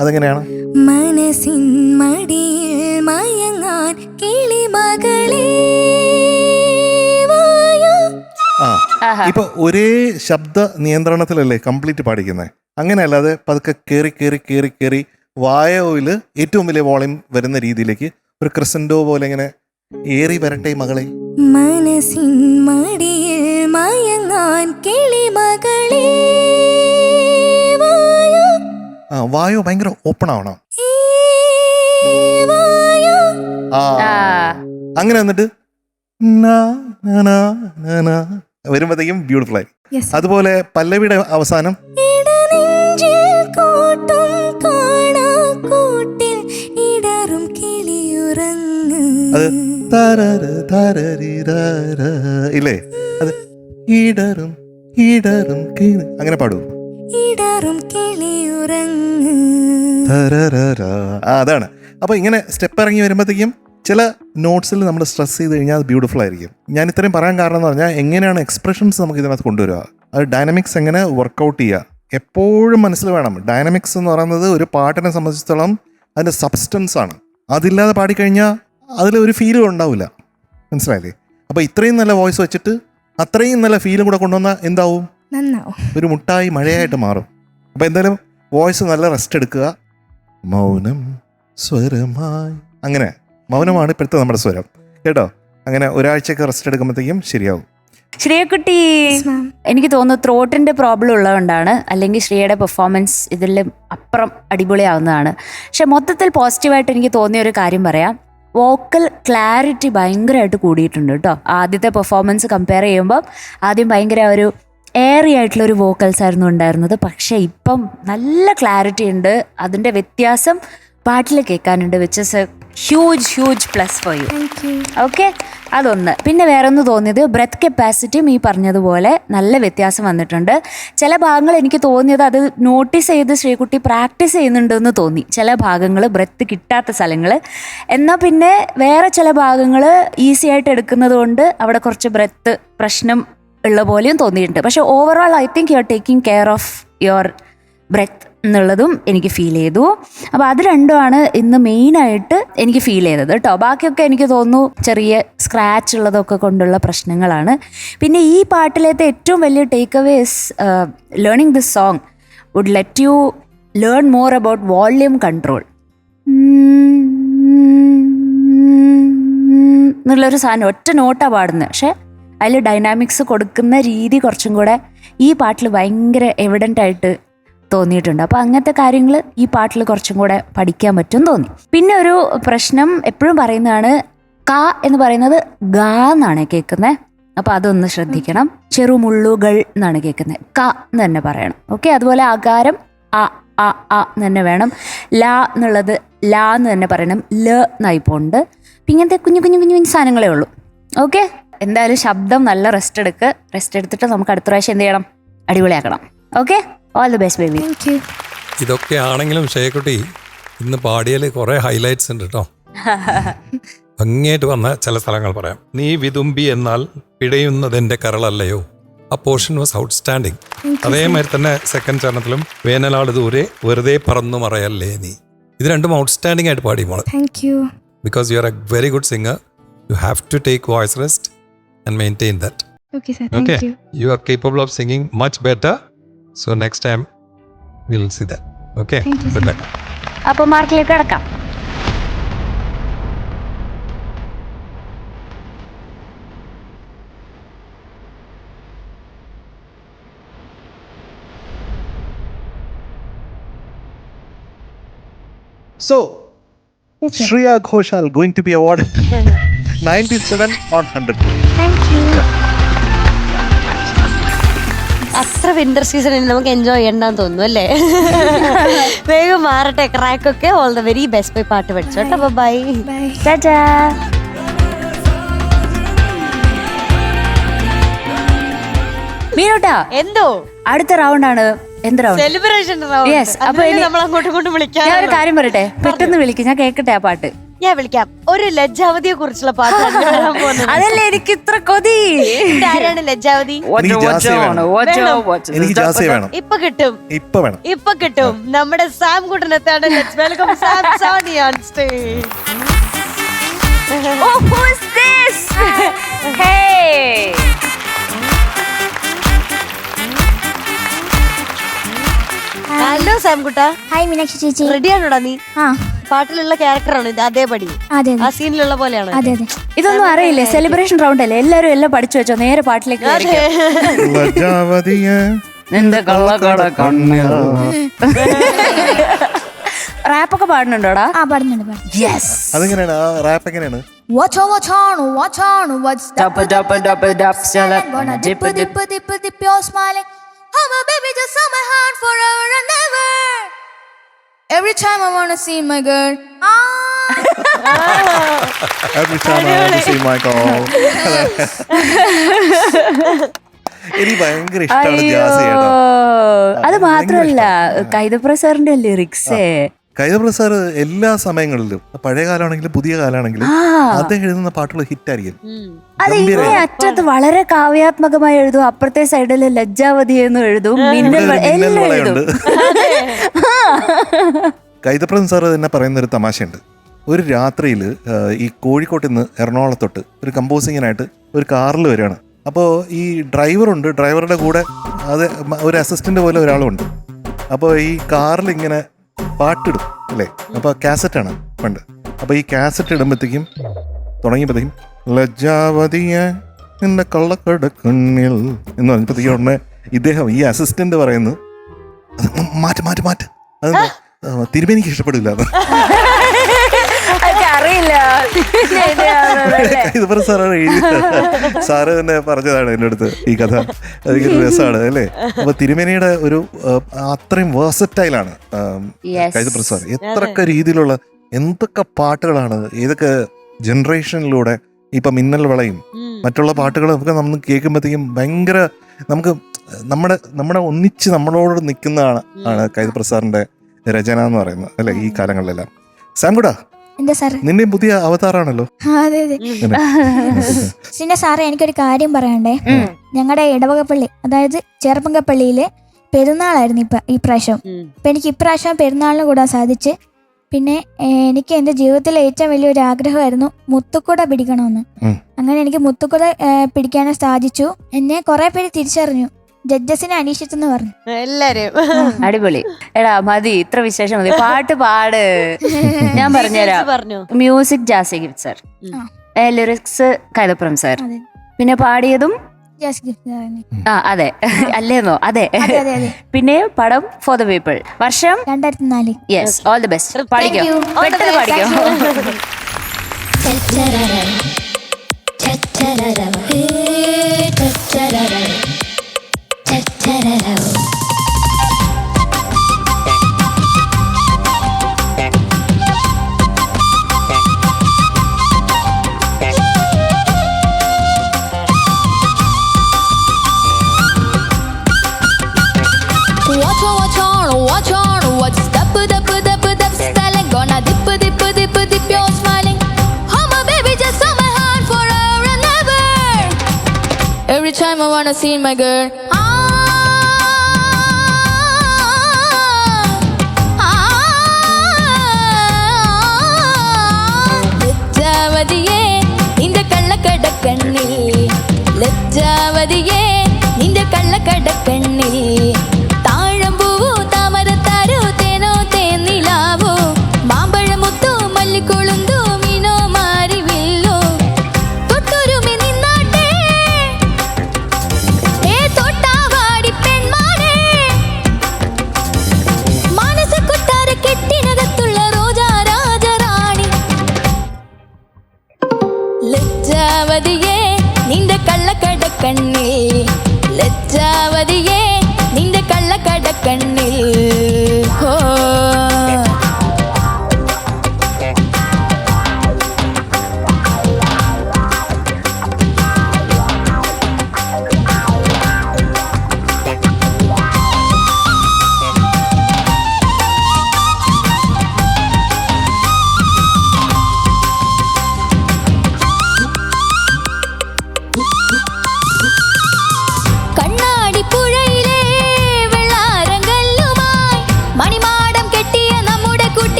അതെങ്ങനെയാണ്? മനസ്സിൻ മടിയിൽ മയങ്ങാൻ കിളിമകളേ ഇപ്പൊ ഒരേ ശബ്ദ നിയന്ത്രണത്തിലല്ലേ കംപ്ലീറ്റ് പാടിക്കുന്നത്? അങ്ങനെ അല്ലാതെ പതുക്കെ കയറി കയറി കയറി കയറി വായോയില് ഏറ്റവും വലിയ വോളിയം വരുന്ന രീതിയിലേക്ക് ഒരു ക്രിസൻഡോ പോലെ ഇങ്ങനെ ഏറി വരട്ടെ മകളെ. മനസ്സിൻ മടിയിൽ മയങ്ങാൻ കിളിമകളേ വായോ ഭയങ്കര ഓപ്പൺ ആവണം. അങ്ങനെ വന്നിട്ട് വരുമ്പോഴത്തേക്കും ബ്യൂട്ടിഫുൾ ആയി. അതുപോലെ പല്ലവിയുടെ അവസാനം അത് ഇല്ലേ, അത് ഈടറും ഈടറും അങ്ങനെ പാടൂ. അതാണ്. അപ്പൊ ഇങ്ങനെ സ്റ്റെപ്പ് ഇറങ്ങി വരുമ്പോഴത്തേക്കും ചില നോട്ട്സിൽ നമ്മൾ സ്ട്രെസ് ചെയ്ത് കഴിഞ്ഞാൽ അത് ബ്യൂട്ടിഫുൾ ആയിരിക്കും. ഞാൻ ഇത്രയും പറയാൻ കാരണം എന്ന് പറഞ്ഞാൽ എങ്ങനെയാണ് എക്സ്പ്രഷൻസ് നമുക്ക് ഇതിനകത്ത് കൊണ്ടുവരിക, അത് ഡൈനാമിക്സ് എങ്ങനെ വർക്കൗട്ട് ചെയ്യുക എപ്പോഴും മനസ്സിൽ വേണം. ഡൈനാമിക്സ് എന്ന് പറയുന്നത് ഒരു പാട്ടിനെ സംബന്ധിച്ചിടത്തോളം അതിൻ്റെ സബ്സ്റ്റൻസ് ആണ്. അതില്ലാതെ പാടിക്കഴിഞ്ഞാൽ അതിൽ ഒരു ഫീലും ഉണ്ടാവില്ല, മനസ്സിലായില്ലേ? അപ്പോൾ ഇത്രയും നല്ല വോയിസ് വെച്ചിട്ട് അത്രയും നല്ല ഫീലും കൂടെ കൊണ്ടുവന്നാൽ എന്താവും? ഒരു മുട്ടായി മഴയായിട്ട് മാറും. അപ്പോൾ എന്തായാലും വോയിസ് നല്ല റെസ്റ്റ് എടുക്കുക. മൗനം സ്വരമായി, അങ്ങനെ മൗനമാണ് ഇപ്പോഴത്തെ നമ്മുടെ സ്വരം, കേട്ടോ? അങ്ങനെ ഒരാഴ്ചയൊക്കെ റെസ്റ്റ് എടുക്കുമ്പോഴത്തേക്കും ശരിയാവും. ശ്രേയക്കുട്ടി, എനിക്ക് തോന്നുന്നു ത്രോട്ടിന്റെ പ്രോബ്ലം ഉള്ളതുകൊണ്ടാണ്, അല്ലെങ്കിൽ ശ്രേയയുടെ പെർഫോമൻസ് ഇതിലും അപ്പുറം അടിപൊളിയാവുന്നതാണ്. പക്ഷെ മൊത്തത്തിൽ പോസിറ്റീവായിട്ട് എനിക്ക് തോന്നിയ ഒരു കാര്യം പറയാം. വോക്കൽ ക്ലാരിറ്റി ഭയങ്കരമായിട്ട് കൂടിയിട്ടുണ്ട് കേട്ടോ. ആദ്യത്തെ പെർഫോമൻസ് കമ്പയർ ചെയ്യുമ്പോൾ ആദ്യം ഭയങ്കര ഒരു എയറി ആയിട്ടുള്ളൊരു വോക്കൽസ് ആയിരുന്നു ഉണ്ടായിരുന്നത്. പക്ഷേ ഇപ്പം നല്ല ക്ലാരിറ്റി ഉണ്ട്. അതിൻ്റെ വ്യത്യാസം പാട്ടിൽ കേൾക്കാനുണ്ട്, which is a huge plus for you. Okay, അതൊന്ന്. പിന്നെ വേറെ ഒന്ന് തോന്നിയത് ബ്രെത്ത് കപ്പാസിറ്റിയും ഈ പറഞ്ഞതുപോലെ നല്ല വ്യത്യാസം വന്നിട്ടുണ്ട്. ചില ഭാഗങ്ങൾ എനിക്ക് തോന്നിയത് അത് നോട്ടീസ് ചെയ്ത് ശ്രീകുട്ടി പ്രാക്ടീസ് ചെയ്യുന്നുണ്ടെന്ന് തോന്നി. ചില ഭാഗങ്ങൾ ബ്രെത്ത് കിട്ടാത്ത സ്ഥലങ്ങൾ. എന്നാൽ പിന്നെ വേറെ ചില ഭാഗങ്ങൾ ഈസി ആയിട്ട് എടുക്കുന്നത് കൊണ്ട് അവിടെ കുറച്ച് ബ്രെത്ത് പ്രശ്നം ഉള്ള പോലെയും തോന്നിയിട്ടുണ്ട്. പക്ഷെ overall I think you are taking care of your breath എന്നുള്ളതും എനിക്ക് ഫീൽ ചെയ്തു. അപ്പോൾ അത് രണ്ടുമാണ് ഇന്ന് മെയിനായിട്ട് എനിക്ക് ഫീൽ ചെയ്തത് കേട്ടോ. ബാക്കിയൊക്കെ എനിക്ക് തോന്നുന്നു ചെറിയ സ്ക്രാച്ച് ഉള്ളതൊക്കെ കൊണ്ടുള്ള പ്രശ്നങ്ങളാണ്. പിന്നെ ഈ പാട്ടിലത്തെ ഏറ്റവും വലിയ take away is learning this song would let you learn more about volume control എന്നുള്ളൊരു സാധനം. ഒറ്റ നോട്ടാണ് പാടുന്നത്, പക്ഷെ അതിൽ ഡൈനാമിക്സ് കൊടുക്കുന്ന രീതി കുറച്ചും കൂടെ ഈ പാട്ടിൽ ഭയങ്കര എവിഡൻ്റ് ആയിട്ട് തോന്നിയിട്ടുണ്ട്. അപ്പോൾ അങ്ങനത്തെ കാര്യങ്ങൾ ഈ പാട്ടിൽ കുറച്ചും കൂടെ പഠിക്കാൻ പറ്റും തോന്നി. പിന്നെ ഒരു പ്രശ്നം എപ്പോഴും പറയുന്നതാണ്, ക എന്ന് പറയുന്നത് ഗ എന്നാണ് കേൾക്കുന്നത്. അപ്പോൾ അതൊന്ന് ശ്രദ്ധിക്കണം. ചെറുമുള്ളുകൾ എന്നാണ് കേൾക്കുന്നത്, ക എന്ന് തന്നെ പറയണം. ഓക്കെ, അതുപോലെ ആകാരം അ അ അ എന്ന് തന്നെ വേണം. ല എന്നുള്ളത് ല എന്ന് തന്നെ പറയണം. ല എന്നായി പോകുന്നുണ്ട്. അപ്പം ഇങ്ങനത്തെ കുഞ്ഞു കുഞ്ഞു കുഞ്ഞു കുഞ്ഞു സാധനങ്ങളേ ഉള്ളൂ. ഓക്കെ, എന്തായാലും ശബ്ദം നല്ല റെസ്റ്റ് എടുക്കുക. റെസ്റ്റ് എടുത്തിട്ട് നമുക്ക് അടുത്ത പ്രാവശ്യം എന്ത് ചെയ്യണം? അടിപൊളിയാക്കണം. Okay, all the best baby. ഇതൊക്കെ ആണെങ്കിലും ശ്രേയക്കുട്ടി ഇന്ന് പാടിയതിൽ കുറെ ഹൈലൈറ്റ്സ് ഉണ്ട് കേട്ടോ. ഭംഗിയായിട്ട് വന്ന ചില സ്ഥലങ്ങൾ പറയാം. നീ വിതുമ്പി എന്നാൽ പിടയുന്നതെന്റെ കരളല്ലയോ, ആ പോർഷൻ വാസ് ഔട്ട്സ്റ്റാൻഡിങ്. അതേമാതിരി തന്നെ സെക്കൻഡ് ചരണത്തിലും വേനലാട് ദൂരെ വെറുതെ പറന്നു മറയല്ലേ നീ, ഇത് രണ്ടും ഔട്ട്സ്റ്റാൻഡിംഗ് ആയിട്ട് പാടി മോളെ. Because you are a very good singer. You have to take voice rest and maintain that. Okay sir, thank you. You are capable of singing much better, so next time we'll see that. Okay, good luck. അപ്പോൾ മാർക്കിലേക്ക് കിടക്കാം. So Shreya Ghoshal going to be awarded 97 on 100. അത്ര winter സീസണിൽ നമുക്ക് enjoy ചെയ്യണ്ടെന്ന് തോന്നുന്നു അല്ലേ? വേഗം മാറട്ടെ ക്രാക്കൊക്കെ. All the very best. പോയി പാട്ട് പഠിച്ചോട്ടോ. Bye bye. മീനോട്ടാ, എന്തോ അടുത്ത റൗണ്ടാണ്. എന്ത് റൗണ്ട്? സെലിബ്രേഷൻ. യെസ്. അപ്പൊ നമ്മൾ അങ്ങോട്ടും ഇങ്ങോട്ടും വിളിക്കാം. ഞാൻ ഒരു കാര്യം പറയട്ടെ, പെട്ടെന്ന് വിളിക്കും, ഞാൻ കേൾക്കട്ടെ ആ പാട്ട്. ഞാൻ വിളിക്കാം. ഒരു ലജ്ജാവതിയെ കുറിച്ചുള്ള പാട്ടാണ് വരാൻ പോകുന്നത്. അതല്ലേ എനിക്ക് ഇത്ര കൊതി. ആരാണ് ലജ്ജാവതി? എനിക്ക് ജാസിയെ വേണം. ഇപ്പൊ കിട്ടും, ഇപ്പൊ വേണം, ഇപ്പൊ കിട്ടും. നമ്മുടെ സാം കുട്ടനെത്താണ്. Let's welcome Sam Soni on stage. Oh, who is this? Hey. Hello Sam കുട്ട. ഹായ് മീനാക്ഷി ചേച്ചി. റെഡിയാണോടാ നീ? ആ പാട്ടിലുള്ള ക്യാരക്ടറാണ് ഇത്, അതേപടി അതെ ആ സീനിലുള്ള പോലെയാണ്. അതെ അതെ. ഇതൊന്നും അറിയില്ലേ? സെലിബ്രേഷൻ റൗണ്ട് അല്ലേ? എല്ലാരും എല്ലാം പഠിച്ചു വെച്ചോ. നേരെ പാട്ടിലേക്ക് ലജ്ജാവതിയെ നിന്റെ കള്ളക്കട കണ്ണിൽ. റാപ്പൊക്കെ പാടുന്നുണ്ടോടാ? ആ പാടുന്നുണ്ട്. യെസ്. അതെങ്ങനെയാണ് ആ റാപ്പ് എങ്ങനെയാണ്? Watch on, what's Dap dap dap dap salad. gonna dip you're smiling. Oh my baby, just on my heart forever and ever. Every time I wanna see my girl. Every time I want to see my call. എനിക്ക് ഭയങ്കര ഇഷ്ടമാണ് ജാസി ചേട്ടാ. അത് മാത്രല്ല കൈതപ്ര സാറിന്റെ lyrics. കൈതപ്ര sir എല്ലാ സമയങ്ങളിലും പഴയ കാലമാണെങ്കിലും പുതിയ കാലമാണെങ്കിലും അദ്ദേഹം എഴുതുന്ന പാട്ടുകൾ ഹിറ്റായിരിക്കും. അത് ഇങ്ങനെ അറ്റത്ത് വളരെ കാവ്യാത്മകമായി എഴുതും, അപ്പുറത്തെ സൈഡിൽ ലജ്ജാവതി എന്ന് എഴുതും, എല്ലാം എഴുതും. കൈതപ്രൻ സാർ തന്നെ പറയുന്നൊരു തമാശയുണ്ട്. ഒരു രാത്രിയിൽ ഈ കോഴിക്കോട്ടിൽ നിന്ന് എറണാകുളത്തോട്ട് ഒരു കമ്പോസിങ്ങിനായിട്ട് ഒരു കാറിൽ വരികയാണ്. അപ്പോൾ ഈ ഡ്രൈവറുണ്ട്, ഡ്രൈവറുടെ കൂടെ അത് ഒരു അസിസ്റ്റന്റ് പോലെ ഒരാളുണ്ട്. അപ്പോൾ ഈ കാറിൽ ഇങ്ങനെ പാട്ടിടും അല്ലേ? അപ്പോൾ കാസറ്റാണ് പണ്ട്. അപ്പോൾ ഈ കാസറ്റ് ഇടുമ്പോഴത്തേക്കും തുടങ്ങിയപ്പോഴത്തേക്കും ലജ്ജാവതിയെ നിന്റെ കള്ളക്കടക്കണ്ണിൽ എന്ന് പറഞ്ഞപ്പോഴത്തേക്കും ഉടനെ ഇദ്ദേഹം ഈ അസിസ്റ്റന്റ് പറയുന്നു മാറ്റ് അത് തിരുമേനിക്ക് ഇഷ്ടപ്പെടില്ല. അറിയില്ല. കൈതപ്ര സാറാണ് എഴുതിയത്. സാറ് തന്നെ പറഞ്ഞതാണ് എൻ്റെ അടുത്ത് ഈ കഥ. അതൊരു രസമാണ് അല്ലേ? അപ്പൊ തിരുമേനിയുടെ ഒരു അത്രയും വേഴ്സറ്റൈലാണ് കൈതപ്ര സാർ. എത്രയൊക്കെ രീതിയിലുള്ള എന്തൊക്കെ പാട്ടുകളാണ്, ഏതൊക്കെ ജനറേഷനിലൂടെ ഇപ്പൊ മിന്നൽ വളയും മറ്റുള്ള പാട്ടുകളും ഒക്കെ നമുക്ക് കേൾക്കുമ്പോഴത്തേക്കും ഭയങ്കര നമുക്ക് നമ്മുടെ ഒന്നിച്ച് നമ്മളോട് നിൽക്കുന്നതാണ് കൈതപ്ര സാറിന്റെ രചന എന്ന് പറയുന്നത് അല്ലെ? ഈ കാലങ്ങളിലെല്ലാം. സാം കൂടാ എന്താ സാറേ? നിന്റെ പുതിയ അവതാറാണല്ലോ. അതെ അതെ. പിന്നെ സാറേ എനിക്കൊരു കാര്യം പറയണ്ടേ. ഞങ്ങളുടെ ഇടവകപ്പള്ളി, അതായത് ചേർപ്പങ്കപ്പള്ളിയിലെ പെരുന്നാളായിരുന്നു ഈ പ്രാവശ്യം. അപ്പൊ എനിക്ക് ഇപ്രാവശ്യം പെരുന്നാളിന് കൂടാൻ സാധിച്ച്. പിന്നെ എനിക്ക് എൻ്റെ ജീവിതത്തിലെ ഏറ്റവും വലിയൊരു ആഗ്രഹമായിരുന്നു മുത്തുക്കുട പിടിക്കണമെന്ന്. അങ്ങനെ എനിക്ക് മുത്തുക്കുട പിടിക്കാനും സാധിച്ചു. എന്നെ കുറെ പേര് തിരിച്ചറിഞ്ഞു, ജഡ്ജസിനെ അന്വേഷിച്ചെന്ന് പറഞ്ഞു എല്ലാരും. അടിപൊളി. എടാ മതി, ഇത്ര വിശേഷം മതി. പാട്ട് പാട്. ഞാൻ പറഞ്ഞുതരാം. പറഞ്ഞു music Jassie Gift sir, lyrics Kaithapram sir, പിന്നെ പാടിയതും അതെ അല്ലേന്നോ? അതെ. പിന്നെ പടം ഫോർ ദ പീപ്പിൾ. വർഷം 2004. Yes, all the best. പാടിക്കോ, പെട്ടെന്ന് പാടിക്കോ. Watch on, what's dap style gonna dip you're smiling. Oh my baby, just on my heart forever and ever. Every time I wanna see my girl. ലജ്ജാവതിയേ നിന്റെ കള്ളക്കടക്കണ്ണിൽ, ലജ്ജാവതിയേ നിന്റെ കള്ളക്കടക്കണ്ണിൽ. താഴമ്പൂവോ താമരത്താരോ തേനോ തേനിലാവോ മാമ്പഴമുത്തോ മല്ലിക്കൊളുന്തോ മീനോ മാരിവില്ലോ തൊട്ടൊരുമി നിന്നാട്ടെ തൊട്ടാവാടി പെൺമാനേ. മാനസ കൊട്ടാര കെട്ടിനകത്തുള്ള റോജാ രാജറാണി. ലജ്ജാവതിയേ നിന്റെ കള്ളക്കടക്കണ്ണിൽ, ലജ്ജാവതിയേ നിന്റെ കള്ളക്കടക്കണ്ണിൽ. ഹോ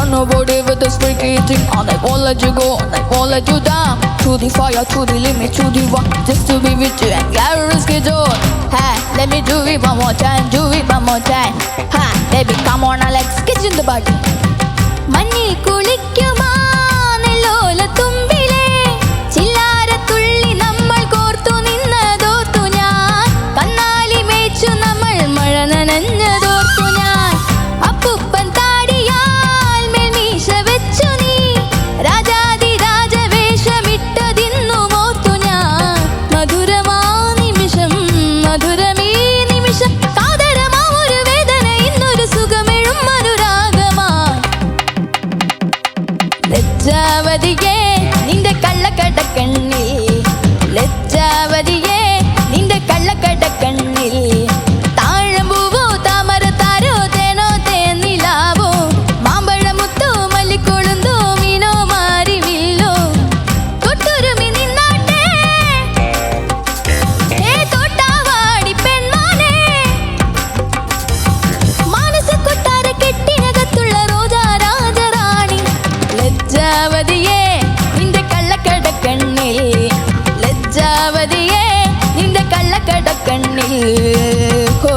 run nobody with this freaky thing. And I won't let you go, and I won't let you down. To the fire, to the limit, to the one, just to be with you and get risk it all. Hey, let me do it one more time, do it one more time. Ha, baby, come on, Alex, get in the body. മഞ്ഞിൽ കുളിക്കുമാ നെല്ലോല തുമ്പിലേ ചില്ലാരത്തുള്ളി നമ്മൾ കോർത്തു നിന്നതോർത്തു ഞാൻ കന്നാലി മേച്ചു നമ്മൾ മഴ നനഞ്ഞതോർത്തു ഞാൻ അപ്പുപ്പൻ താടിയാൽ മേൽമീശ വെച്ചു നീ രാജാതി രാജവേഷമിട്ടതിന്നു മോർത്തു ഞാൻ മധുരമാ നിമിഷം മധുരമീ നിമിഷം കാതരമാ ഒരു വേദന ഇന്നൊരു സുഖമെഴും അനുരാഗമാ ലജ്ജാവതിയേ നിന്റെ കള്ളക്കടക്കണ്ണിൽ ലജ്ജാവതിയേ നിന്റെ കള്ളക്കടക്കണ്ണിൽ താഴമ്പൂവോ താമരത്താരോ തേനോ തേനിലാവോ മാമ്പഴമുത്തോ മല്ലിക്കൊളുന്തോ മീനോ മാരിവില്ലോ തൊട്ടുരുമി നിന്നാട്ടെ തോട്ടാവാടി പെൺമാനേ മാനസ കൊട്ടാര കെട്ടിനകത്തുള്ള റോജാ രാജറാണി ലജ്ജാവതിയേ നിന്റെ കള്ളക്കടക്കണ്ണിൽ ലജ്ജാവതിയേ നിന്റെ കള്ളക്കടക്കണ്ണിൽ ഹോ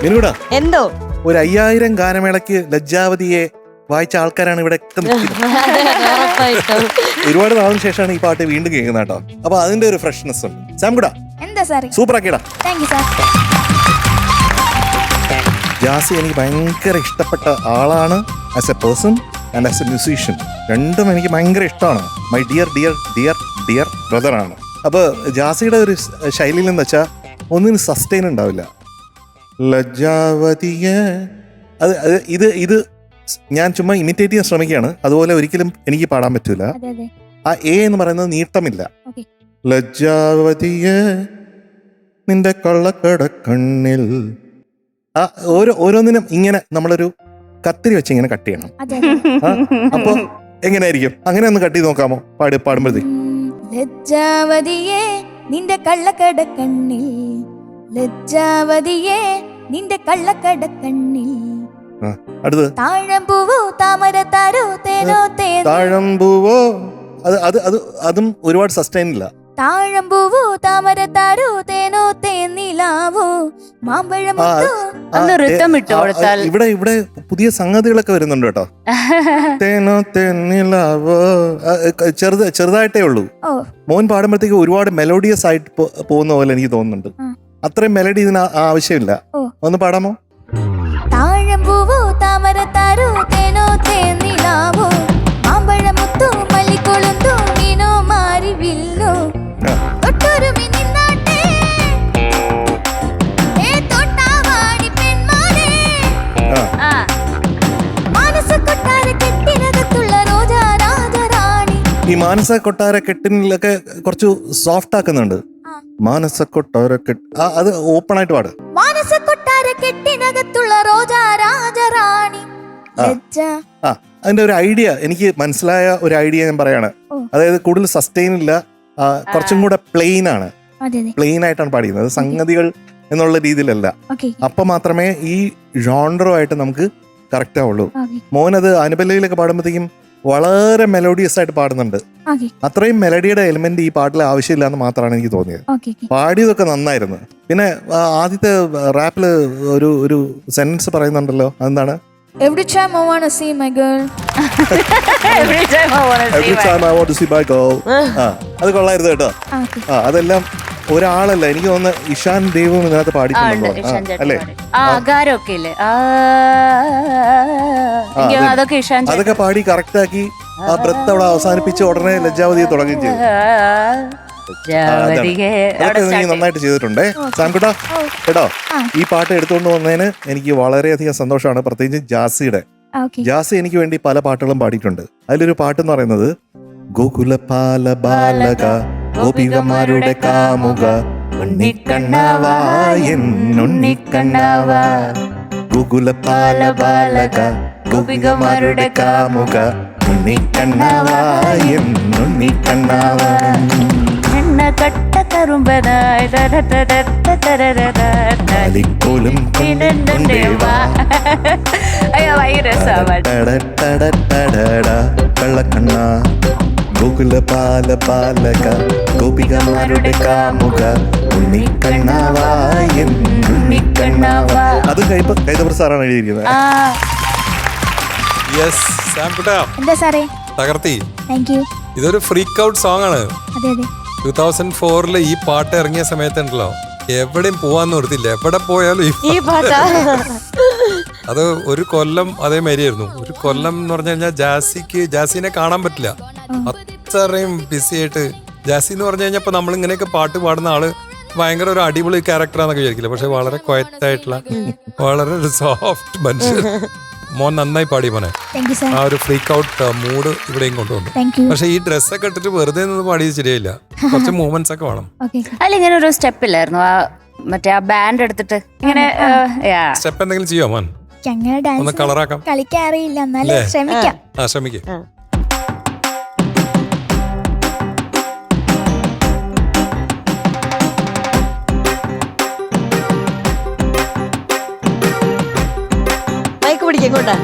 മിനുടാ എന്തോ ഒരു 5000 ഗാനമേളയ്ക്ക് ലജ്ജാവതിയെ വായിച്ച ആൾക്കാരാണ് ഇവിടെ ഒക്കെ നിൽക്കുന്നത്. ഉറപ്പായിട്ടും. ഒരുപാട് നാളിന് ശേഷമാണ് ഈ പാട്ട് വീണ്ടും കേൾക്കുന്നത് കേട്ടോ. അപ്പൊ അതിന്റെ ഒരു ഫ്രഷ്നെസ് ഉണ്ട്. സാംകുടാ എന്താ സാറേ? സൂപ്പർ ആക്കിയടാ. Thank you sir. ജാസി എനിക്ക് ഭയങ്കര ഇഷ്ടപ്പെട്ട ആളാണ് as a person and as a musician. രണ്ടും എനിക്ക് ഭയങ്കര ഇഷ്ടമാണ്. My dear dear dear dear brother ആണ്. അപ്പോൾ ജാസിയുടെ ഒരു ശൈലിയിൽ എന്ന് വെച്ചാൽ ഒന്നിനും സസ്റ്റെയിൻ ഉണ്ടാവില്ല. ലജ്ജാവതിയെ അത് ഇത് ഇത് ഞാൻ ചുമ്മാ ഇമിറ്റേറ്റ് ചെയ്യാൻ ശ്രമിക്കുകയാണ്. അതുപോലെ ഒരിക്കലും എനിക്ക് പാടാൻ പറ്റൂല. അതെ അതെ. ആ എ എന്ന് പറയുന്നത് നീട്ടമില്ല. ഓക്കെ. ലജ്ജാവതിയെ നിന്റെ കള്ളക്കടക്കണ്ണിൽ ആ ഓരോന്നിനും ഇങ്ങനെ നമ്മളൊരു കത്തിരി വെച്ച് ഇങ്ങനെ കട്ട് ചെയ്യണം. അതെ അതെ. അപ്പൊ എങ്ങനെയായിരിക്കും? അങ്ങനെ ഒന്ന് കട്ട് ചെയ്ത് നോക്കാമോ പാടുമ്പോഴത്തേക്ക്? ലജ്ജാവതിയേ നിന്റെ കള്ളക്കടക്കണ്ണിൽ ലജ്ജാവതിയേ നിന്റെ കള്ളക്കടക്കണ്ണിൽ അടുത്ത് താഴമ്പൂവോ താമരത്താരോ തേനോ തേൻ താഴമ്പൂവോ അതും ഒരുപാട് സസ്റ്റൈൻ ഇല്ല. താഴമ്പൂവോ താമരത്താരോ തേനോ തേനിലാവോ മാമ്പഴമുത്തോ ഇവിടെ ഇവിടെ പുതിയ സംഗതികളൊക്കെ വരുന്നുണ്ട് കേട്ടോ. തേനോ തേനിലാവോ ചെറുതായിട്ടേ ഉള്ളൂ. മോൻ പാടുമ്പോഴത്തേക്ക് ഒരുപാട് മെലോഡിയസ് ആയിട്ട് പോകുന്ന പോലെ എനിക്ക് തോന്നുന്നുണ്ട്. അത്രയും മെലഡി ഇതിന് ആവശ്യമില്ല. ഒന്ന് പാടാമോ? താഴമ്പൂവോ താമരത്താരോ തേനോ തേനിലാവോ മാമ്പഴമുത്തോ മല്ലിക്കൊളുന്തോ മീനോ മാരിവില്ലോ തൊട്ടുരുമി നിന്നാട്ടെ തോട്ടാവാടി പെൺമാനേ മാനസ കൊട്ടാര കെട്ടിനകത്തുള്ള റോജാ രാജറാണി. ഈ മാനസ കൊട്ടാര കെട്ടിനിലൊക്കെ കുറച്ച് സോഫ്റ്റ് ആക്കുന്നുണ്ട്. മാനസ കൊട്ടാര അത് ഓപ്പൺ ആയിട്ട് പാട്. മാനസ കൊട്ടാര കെട്ടിനകത്തുള്ള റോജാ രാജറാണി. അതിന്റെ ഒരു ഐഡിയ എനിക്ക് മനസ്സിലായ ഒരു ഐഡിയ ഞാൻ പറയാണ്. അതായത് കൂടുതൽ സസ്റ്റെയിൻ ഇല്ല, കുറച്ചും കൂടെ പ്ലെയിൻ ആണ്. പ്ലെയിൻ ആയിട്ടാണ് പാടിക്കുന്നത്, സംഗതികൾ എന്നുള്ള രീതിയിലല്ല. അപ്പൊ മാത്രമേ ഈ ജോണ്ടറുമായിട്ട് നമുക്ക് കറക്റ്റ് ആവുള്ളൂ. മോനത് അനുപല്ലയിലൊക്കെ പാടുമ്പോഴത്തേക്കും വളരെ മെലോഡിയസ് ആയിട്ട് പാടുന്നുണ്ട്. അത്രയും മെലഡിയുടെ എലിമെന്റ് ഈ പാട്ടിൽ ആവശ്യമില്ല എന്ന് മാത്രമാണ് എനിക്ക് തോന്നിയത്. പാടിയതൊക്കെ നന്നായിരുന്നു. പിന്നെ ആദ്യത്തെ റാപ്പില് ഒരു സെന്റൻസ് പറയുന്നുണ്ടല്ലോ, അതെന്താണ്? Every time I want to see my girl. Every time I want to see my girl. അത് കൊള്ളായിരുന്നു കേട്ടോ. അതെല്ലാം ഒരാളല്ല, എനിക്ക് തോന്നുന്നു ഇഷാൻ ദേവും ഇതിനകത്ത് പാടിയിട്ടുണ്ടല്ലോ അല്ലേ? അതൊക്കെ പാടി കറക്റ്റ് ആക്കി ആ ബ്രത്ത് അവിടെ അവസാനിപ്പിച്ച് ഉടനെ ലജ്ജാവതിയെ തുടങ്ങുകയും ചെയ്തു. അതൊക്കെ നീ നന്നായിട്ട് ചെയ്തിട്ടുണ്ടേ സാംകുട്ടാ കേട്ടോ. ഈ പാട്ട് എടുത്തുകൊണ്ട് വന്നതിന് എനിക്ക് വളരെയധികം സന്തോഷമാണ്. പ്രത്യേകിച്ച് ജാസിയുടെ. ജാസി എനിക്ക് വേണ്ടി പല പാട്ടുകളും പാടിയിട്ടുണ്ട്. അതിലൊരു പാട്ടെന്ന് പറയുന്നത് ഗോകുലപാല ബാലക ഗോപികമാരുടെ കാമുക ഉണ്ണിക്കണ്ണാവാ എന്നുണ്ണിക്കണ്ണാവാ. ഗോകുലപാല ബാലക ഗോപികമാരുടെ കാമുക ഉണ്ണിക്കണ്ണാവാ എന്നുണ്ണിക്കണ്ണാവാ. കട്ട കറുമ്പനായി കാലിക്കോലും കൊണ്ടേ വാ. അയ്യോ ഭയങ്കര രസമാണ്. കള്ളക്കണ്ണ ഗോകുല പാല പാലക ഗോപികമാരുടെ കാമുക ഉണ്ണിക്കണ്ണാവായൻ ഉണ്ണിക്കണ്ണാവാ. അത് കൈതപ്ര സാറാണ് എഴുതിയിരിക്കുന്നത്. യെസ് സാംകുട്ടാ എന്താ സാറേ? തകർത്തി. Thank you. ഇതൊരു ഫ്രീക്ക് ഔട്ട് സോങ് ആണ്. അതെ അതെ. 2004 ഈ പാട്ട് ഇറങ്ങിയ സമയത്തുണ്ടല്ലോ, എവിടെയും പോവാന്ന് ഓർത്തില്ല. എവിടെ പോയാലും ഈ പാട്ടാ. അത് ഒരു കൊല്ലം അതേമാതിരിയായിരുന്നു. ഒരു കൊല്ലം എന്ന് പറഞ്ഞു കഴിഞ്ഞാൽ ജാസിനെ കാണാൻ പറ്റില്ല, അത്രയും ബിസി ആയിട്ട്. ജാസി എന്ന് പറഞ്ഞു കഴിഞ്ഞാൽ ഇപ്പൊ നമ്മൾ ഇങ്ങനെയൊക്കെ പാട്ട് പാടുന്ന ആള് ഭയങ്കര ഒരു അടിപൊളി ക്യാരക്ടറാന്നൊക്കെ വിചാരിക്കില്ല. പക്ഷെ വളരെ ക്വയറ്റായിട്ടുള്ള വളരെ ഒരു സോഫ്റ്റ് മനുഷ്യൻ. മോൻ നന്നായി പാടി മോനെ. ആ ഒരു ഫ്രീക്ക് ഔട്ട് മൂഡ് ഇവിടെയും കൊണ്ടുവന്നു. പക്ഷെ ഈ ഡ്രസ്സൊക്കെ ഇട്ടിട്ട് വെറുതെ നിന്ന് പാടിയത് ശരിയായില്ല. കുറച്ച് മൂവ്മെന്റ്സ് ഒക്കെ വേണം. അല്ല ഇങ്ങനെ ഒരു സ്റ്റെപ്പ് ഇല്ലായിരുന്നു ആ മറ്റേ ആ ബാൻഡ് എടുത്തിട്ട് ഇങ്ങനെ സ്റ്റെപ്പ് എന്തെങ്കിലും ചെയ്യോ മോൻ? ഒന്ന് കളറാക്കാം. കളിക്കാൻ അറിയില്ല, എന്നാലും ശ്രമിക്കാം. ശ്രമിക്കാം. മൈക്ക് പിടിക്കും കൊണ്ടാ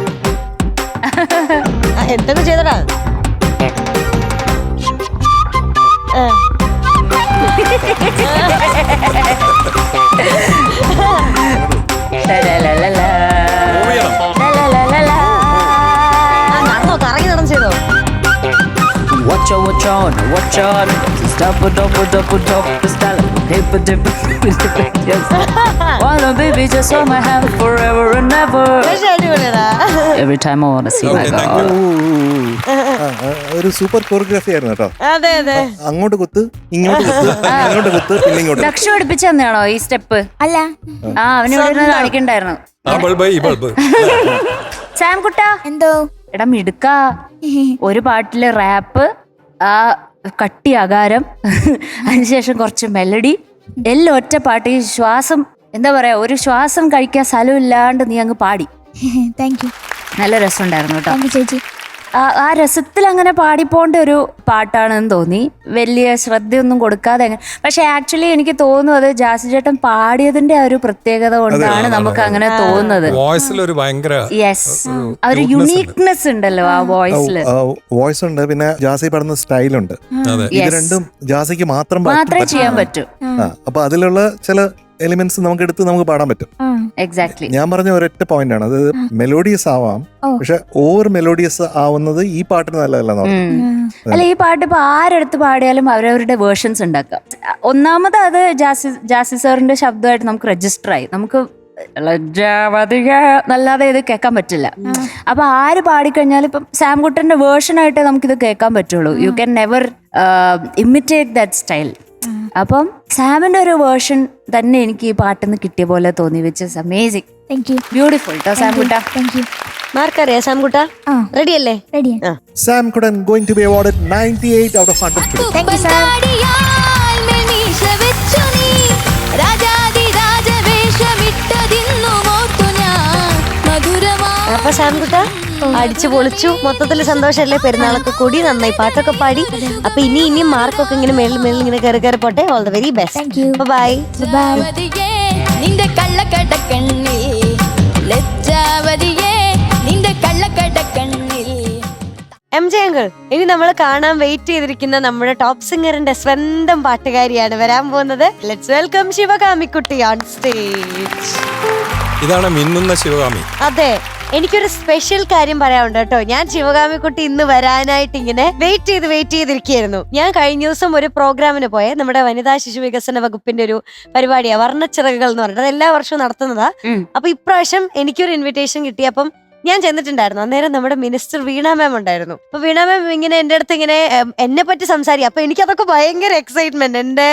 എന്തൊക്കെ ചെയ്തടാ. നടന്നോ, കറങ്ങി നടന്നു ചെയ്തോ. Watch on. Stop it, style. Dip it. Yes. Wanna baby, just hold my hand forever and ever. Every time I wanna see my girl. ഒരു സൂപ്പർ കോറിയോഗ്രാഫി ആയിരുന്നു കേട്ടോ. അതെ അതെ. അങ്ങോട്ട് കുത്ത്, ഇങ്ങോട്ട് കുത്ത്, അങ്ങോട്ട് കുത്ത്, പിന്നെ ഇങ്ങോട്ട്. ദക്ഷ പഠിപ്പിച്ചു തന്നെയാണോ ഈ സ്റ്റെപ്പ്? അല്ല, അവനോട് കാണിക്കണ്ടായിരുന്നു. സാം കുട്ടാ എന്തോ എടാ മിടുക്ക. ഒരു പാട്ടില് റാപ്പ്, ആ കട്ടി അകാരം, അതിനുശേഷം കുറച്ച് മെലഡി, എല്ലാം ഒറ്റ പാട്ട്. ഈ ശ്വാസം എന്താ പറയാ, ഒരു ശ്വാസം കഴിക്കാൻ സ്ഥലമില്ലാണ്ട് നീ അങ്ങ് പാടി. Thank you. നല്ല രസമുണ്ടായിരുന്നു കേട്ടോ. താങ്ക് യു ചേച്ചി. ആ രസത്തിൽ അങ്ങനെ പാടിപ്പോണ്ട ഒരു പാട്ടാണെന്ന് തോന്നി. വലിയ ശ്രദ്ധയൊന്നും കൊടുക്കാതെ. പക്ഷെ ആക്ച്വലി എനിക്ക് തോന്നുന്നു അത് ജാസി ചേട്ടൻ പാടിയതിന്റെ ആ ഒരു പ്രത്യേകത കൊണ്ടാണ് നമുക്ക് അങ്ങനെ തോന്നുന്നത്. വോയിസിൽ ഒരു ഭയങ്കര യെസ്, ആ ഒരു യുണീക്നെസ് ഉണ്ടല്ലോ ആ വോയിസില്. വോയിസ് ഉണ്ട്, പിന്നെ ജാസി പാടുന്ന സ്റ്റൈലുണ്ട്. ഇത് രണ്ടും ജാസിക്ക് മാത്രമേ ചെയ്യാൻ പറ്റൂ. അപ്പൊ അതിലുള്ള ചില എലിമെന്റ്സ് നമുക്ക് എടുത്ത് നമുക്ക് പാടാൻ പറ്റും. എക്സാക്ട്ലി. ഞാൻ പറഞ്ഞ ഒരൊറ്റ പോയിന്റ് ആണ്, അത് മെലോഡിയസ് ആവാം, പക്ഷെ ഓവർ മെലോഡിയസ് ആവുന്നത് ഈ പാട്ടിന് നല്ലതല്ല. അല്ല ഈ പാട്ട് ഇപ്പൊ ആരെടുത്ത് പാടിയാലും അവരവരുടെ വേർഷൻസ് ഉണ്ടാക്കാം. ഒന്നാമത് അത് ജാസി സാറിന്റെ ശബ്ദമായിട്ട് നമുക്ക് രജിസ്റ്റർ ആയി. നമുക്ക് നല്ലാതെ ഇത് കേൾക്കാൻ പറ്റില്ല. അപ്പൊ ആര് പാടിക്കഴിഞ്ഞാലും ഇപ്പം സാംകുട്ടന്റെ വേർഷനായിട്ടേ നമുക്കിത് കേൾക്കാൻ പറ്റുള്ളൂ. You can never imitate that style. അപ്പം സാമിന്റെ ഒരു വേർഷൻ തന്നെ എനിക്ക് ഈ പാട്ടിന്ന് കിട്ടിയ പോലെ തോന്നി. Which is amazing. ബ്യൂട്ടിഫുൾ ട്ടോ സാംകുട്ട. മാർക്കറിയാ സാംകുട്ട? റെഡി അല്ലേ? റെഡി. സാംകുട്ടൻ going to be awarded 98 out of 100. Thank you sir. അപ്പൊ സാംകുട്ട അടിച്ചു പൊളിച്ചു, മൊത്തത്തിൽ സന്തോഷമല്ലേ? പെരുന്നാളൊക്കെ കൂടി നന്നായി പാട്ടൊക്കെ പാടി. അപ്പൊ ഇനിയും മാർക്കൊക്കെ ഇങ്ങനെ മേളിൽ ഇങ്ങനെ കയറി പോട്ടെ. All the very best. Bye bye. നിന്റെ കള്ളക്കടക്കണ്ണിൽ ലജ്ജാവതിയേ, നിന്റെ കള്ളക്കടക്കണ്ണിൽ. MJ അങ്കിൾ, ഇനി നമ്മൾ കാണാൻ വെയിറ്റ് ചെയ്തിരിക്കുന്ന നമ്മുടെ ടോപ്പ് സിംഗറിന്റെ സ്വന്തം പാട്ടുകാരിയാണ് വരാൻ പോകുന്നത്. ലെറ്റ്സ് വെൽക്കം ശിവകാമിക്കുട്ടി ഓൺ സ്റ്റേജ്. ഇതാണ് മിന്നുന്ന ശിവകാമി. അതെ, എനിക്കൊരു സ്പെഷ്യൽ കാര്യം പറയാനുണ്ട് കേട്ടോ. ഞാൻ ശിവകാമിക്കുട്ടി ഇന്ന് വരാനായിട്ട് ഇങ്ങനെ വെയിറ്റ് ചെയ്തിരിക്കുകയായിരുന്നു. ഞാൻ കഴിഞ്ഞ ദിവസം ഒരു പ്രോഗ്രാമിന് പോയെ. നമ്മുടെ വനിതാ ശിശു വികസന വകുപ്പിന്റെ ഒരു പരിപാടിയാ, വർണ്ണച്ചിറകുകൾ എന്ന് പറഞ്ഞിട്ട്. അത് എല്ലാ വർഷവും നടത്തുന്നതാ. അപ്പൊ ഇപ്രാവശ്യം എനിക്കൊരു ഇൻവിറ്റേഷൻ കിട്ടി. അപ്പം ഞാൻ ചെന്നിട്ടുണ്ടായിരുന്നു. അന്നേരം നമ്മുടെ മിനിസ്റ്റർ വീണ മാം ഉണ്ടായിരുന്നു. അപ്പൊ വീണ മാം ഇങ്ങനെ എൻ്റെ അടുത്ത് ഇങ്ങനെ എന്നെ പറ്റി സംസാരിക്കും. അപ്പൊ എനിക്കതൊക്കെ ഭയങ്കര എക്സൈറ്റ്മെന്റ്. എൻ്റെ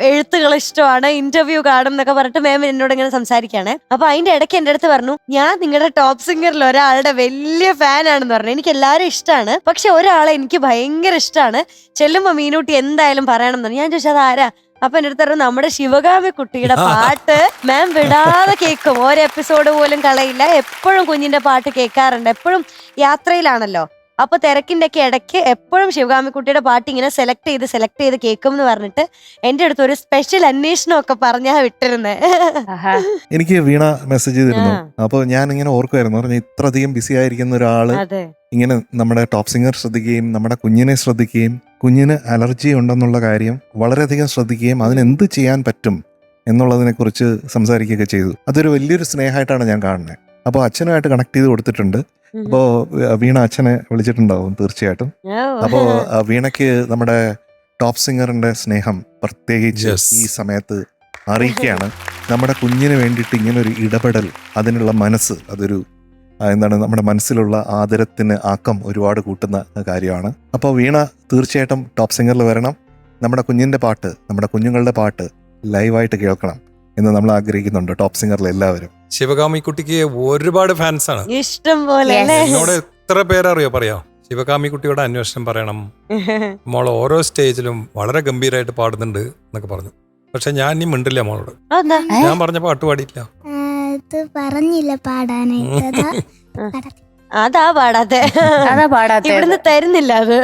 എഴുത്തുകൾ ഇഷ്ടമാണ്, ഇന്റർവ്യൂ കാണും എന്നൊക്കെ പറഞ്ഞിട്ട് മാം എന്നോട് ഇങ്ങനെ സംസാരിക്കുകയാണ്. അപ്പൊ അതിന്റെ ഇടയ്ക്ക് എൻ്റെ അടുത്ത് പറഞ്ഞു, ഞാൻ നിങ്ങളുടെ ടോപ്പ് സിംഗറിൽ ഒരാളുടെ വലിയ ഫാനാണെന്ന് പറഞ്ഞു. എനിക്ക് എല്ലാവരും ഇഷ്ടമാണ്, പക്ഷെ ഒരാളെ എനിക്ക് ഭയങ്കര ഇഷ്ടമാണ്. ചെല്ലുമ്പോ മീനൂട്ടി എന്തായാലും പറയണം എന്ന് പറഞ്ഞു. ഞാൻ ചോദിച്ചാൽ അത് ആരാ? അപ്പൊ എൻ്റെ അടുത്ത് നമ്മുടെ ശിവകാമി കുട്ടിയുടെ പാട്ട് മാം വിടാതെ കേൾക്കും. ഒരു എപ്പിസോഡ് പോലും കളയില്ല. എപ്പോഴും കുഞ്ഞിന്റെ പാട്ട് കേൾക്കാറുണ്ട്. എപ്പോഴും യാത്രയിലാണല്ലോ. അപ്പൊ തിരക്കിന്റെ ഒക്കെ ഇടയ്ക്ക് എപ്പോഴും ശിവകാമിക്കുട്ടിയുടെ പാട്ട് ഇങ്ങനെ സെലക്ട് ചെയ്ത് കേൾക്കും എന്ന് പറഞ്ഞിട്ട് എന്റെ അടുത്ത് ഒരു സ്പെഷ്യൽ അന്വേഷണം ഒക്കെ പറഞ്ഞാ വിട്ടിരുന്നേ. എനിക്ക് വീണ മെസ്സേജ് ചെയ്തിരുന്നു. ആ. അപ്പോൾ ഞാൻ ഇങ്ങനെ ഓർക്കുമായിരുന്നു, പറഞ്ഞ ഇത്രയധികം ബിസി ആയിരിക്കുന്ന ഒരാള് അതെ. ഇങ്ങനെ നമ്മുടെ ടോപ്പ് സിംഗർ ശ്രദ്ധിക്കുകയും നമ്മുടെ കുഞ്ഞിനെ ശ്രദ്ധിക്കുകയും കുഞ്ഞിന് അലർജി ഉണ്ടെന്നുള്ള കാര്യം വളരെയധികം ശ്രദ്ധിക്കുകയും അതിനെന്ത് ചെയ്യാൻ പറ്റും എന്നുള്ളതിനെ കുറിച്ച് സംസാരിക്കുകയൊക്കെ ചെയ്തു. അതൊരു വലിയൊരു സ്നേഹമായിട്ടാണ് ഞാൻ കാണുന്നത്. അപ്പോൾ അച്ഛനുമായിട്ട് കണക്ട് ചെയ്ത് കൊടുത്തിട്ടുണ്ട്. അപ്പോൾ വീണ അച്ഛനെ വിളിച്ചിട്ടുണ്ടാവും തീർച്ചയായിട്ടും. അപ്പോൾ വീണയ്ക്ക് നമ്മുടെ ടോപ്പ് സിംഗറിന്റെ സ്നേഹം പ്രത്യേകിച്ച് Yes. ഈ സമയത്ത് അറിയിക്കുകയാണ്. നമ്മുടെ കുഞ്ഞിന് വേണ്ടിയിട്ട് ഇങ്ങനെ ഒരു ഇടപെടൽ, അതിനുള്ള മനസ്സ്, അതൊരു എന്താണ് നമ്മുടെ മനസ്സിലുള്ള ആദരത്തിന് ആക്കം ഒരുപാട് കൂട്ടുന്ന കാര്യമാണ്. അപ്പോൾ വീണ തീർച്ചയായിട്ടും ടോപ്പ് സിംഗറിൽ വരണം. നമ്മുടെ കുഞ്ഞിന്റെ പാട്ട്, നമ്മുടെ കുഞ്ഞുങ്ങളുടെ പാട്ട് ലൈവായിട്ട് കേൾക്കണം എന്ന് നമ്മൾ ആഗ്രഹിക്കുന്നുണ്ട് ടോപ്പ് സിംഗറിൽ എല്ലാവരും. ശിവകാമിക്കുട്ടിക്ക് ഒരുപാട് ഫാൻസ് ആണ്. ഇഷ്ടം പോലെ അല്ലേ? എന്നോട് എത്ര പേരറിയോ പറയാ ശിവകാമിക്കുട്ടിയുടെ അന്വേഷണം പറയണം, മോൾ ഓരോ സ്റ്റേജിലും വളരെ ഗംഭീരമായിട്ട് പാടുന്നുണ്ട് എന്നൊക്കെ പറഞ്ഞു. പക്ഷെ ഞാൻ ഇനി മിണ്ടില്ല മോളോട്. അതെന്താ? ഞാൻ പറഞ്ഞ പാട്ട് പാടിയില്ല. അത് പറഞ്ഞില്ല പാടാനായിട്ട്. അതാ പാടാത്തെ. അതാ പാടാത്ത ഇവിടുന്ന് തരുന്നില്ല അത്.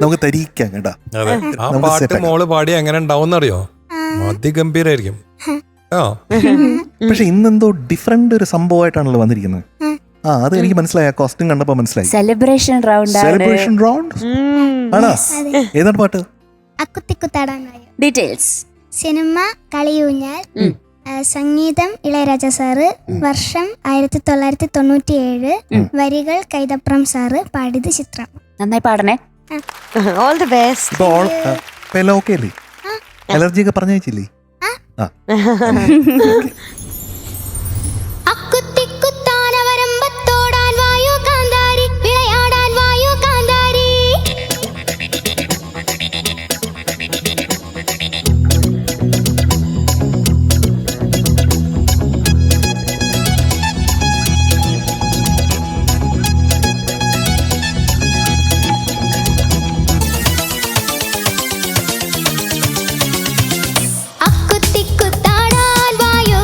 നമുക്ക് തരീക്കാം കേട്ടാ. അതെ, ആ നമുക്ക് പാട്ട് set ആക്കാം. മോള് പാടി എങ്ങനെ ഉണ്ടാവും അറിയോ? അതിഗംഭീരായിരിക്കും. ആ പക്ഷെ ഇന്നെന്തോ ഡിഫറെന്റ് ഒരു സംഭവമായിട്ടാണല്ലോ വന്നിരിക്കുന്നത്. അത് എനിക്ക് മനസ്സിലായി. ആ കോസ്റ്റ്യൂം കണ്ടപ്പോ മനസ്സിലായി. സെലിബ്രേഷൻ റൗണ്ട് ആണ്. സെലിബ്രേഷൻ റൗണ്ട് ആണോ? ഏതാണ് പാട്ട്? അക്കുത്തിക്കുത്താടാനായോ. ഡീറ്റെയിൽസ്. സിനിമ കളിയൂഞ്ഞാൽ, സംഗീതം ഇളയരാജ സാറ്, വർഷം 1997, വരികൾ കൈതപ്രം സാറ്, പാടിയത് ചിത്രം. നന്നായി പാടണേ. All the best. ഇപ്പൊ എല്ലാം ഓക്കെ അല്ലേ? അലർജി ഒക്കെ പറഞ്ഞേച്ചില്ലേ? ആ അക്കുത്തിക്കുത്താനവരമ്പത്തോടാൻ വായു കാന്താരി വിളയാടാൻ വായു കാന്താരി അക്കുത്തിക്കുത്താടാൻ വായു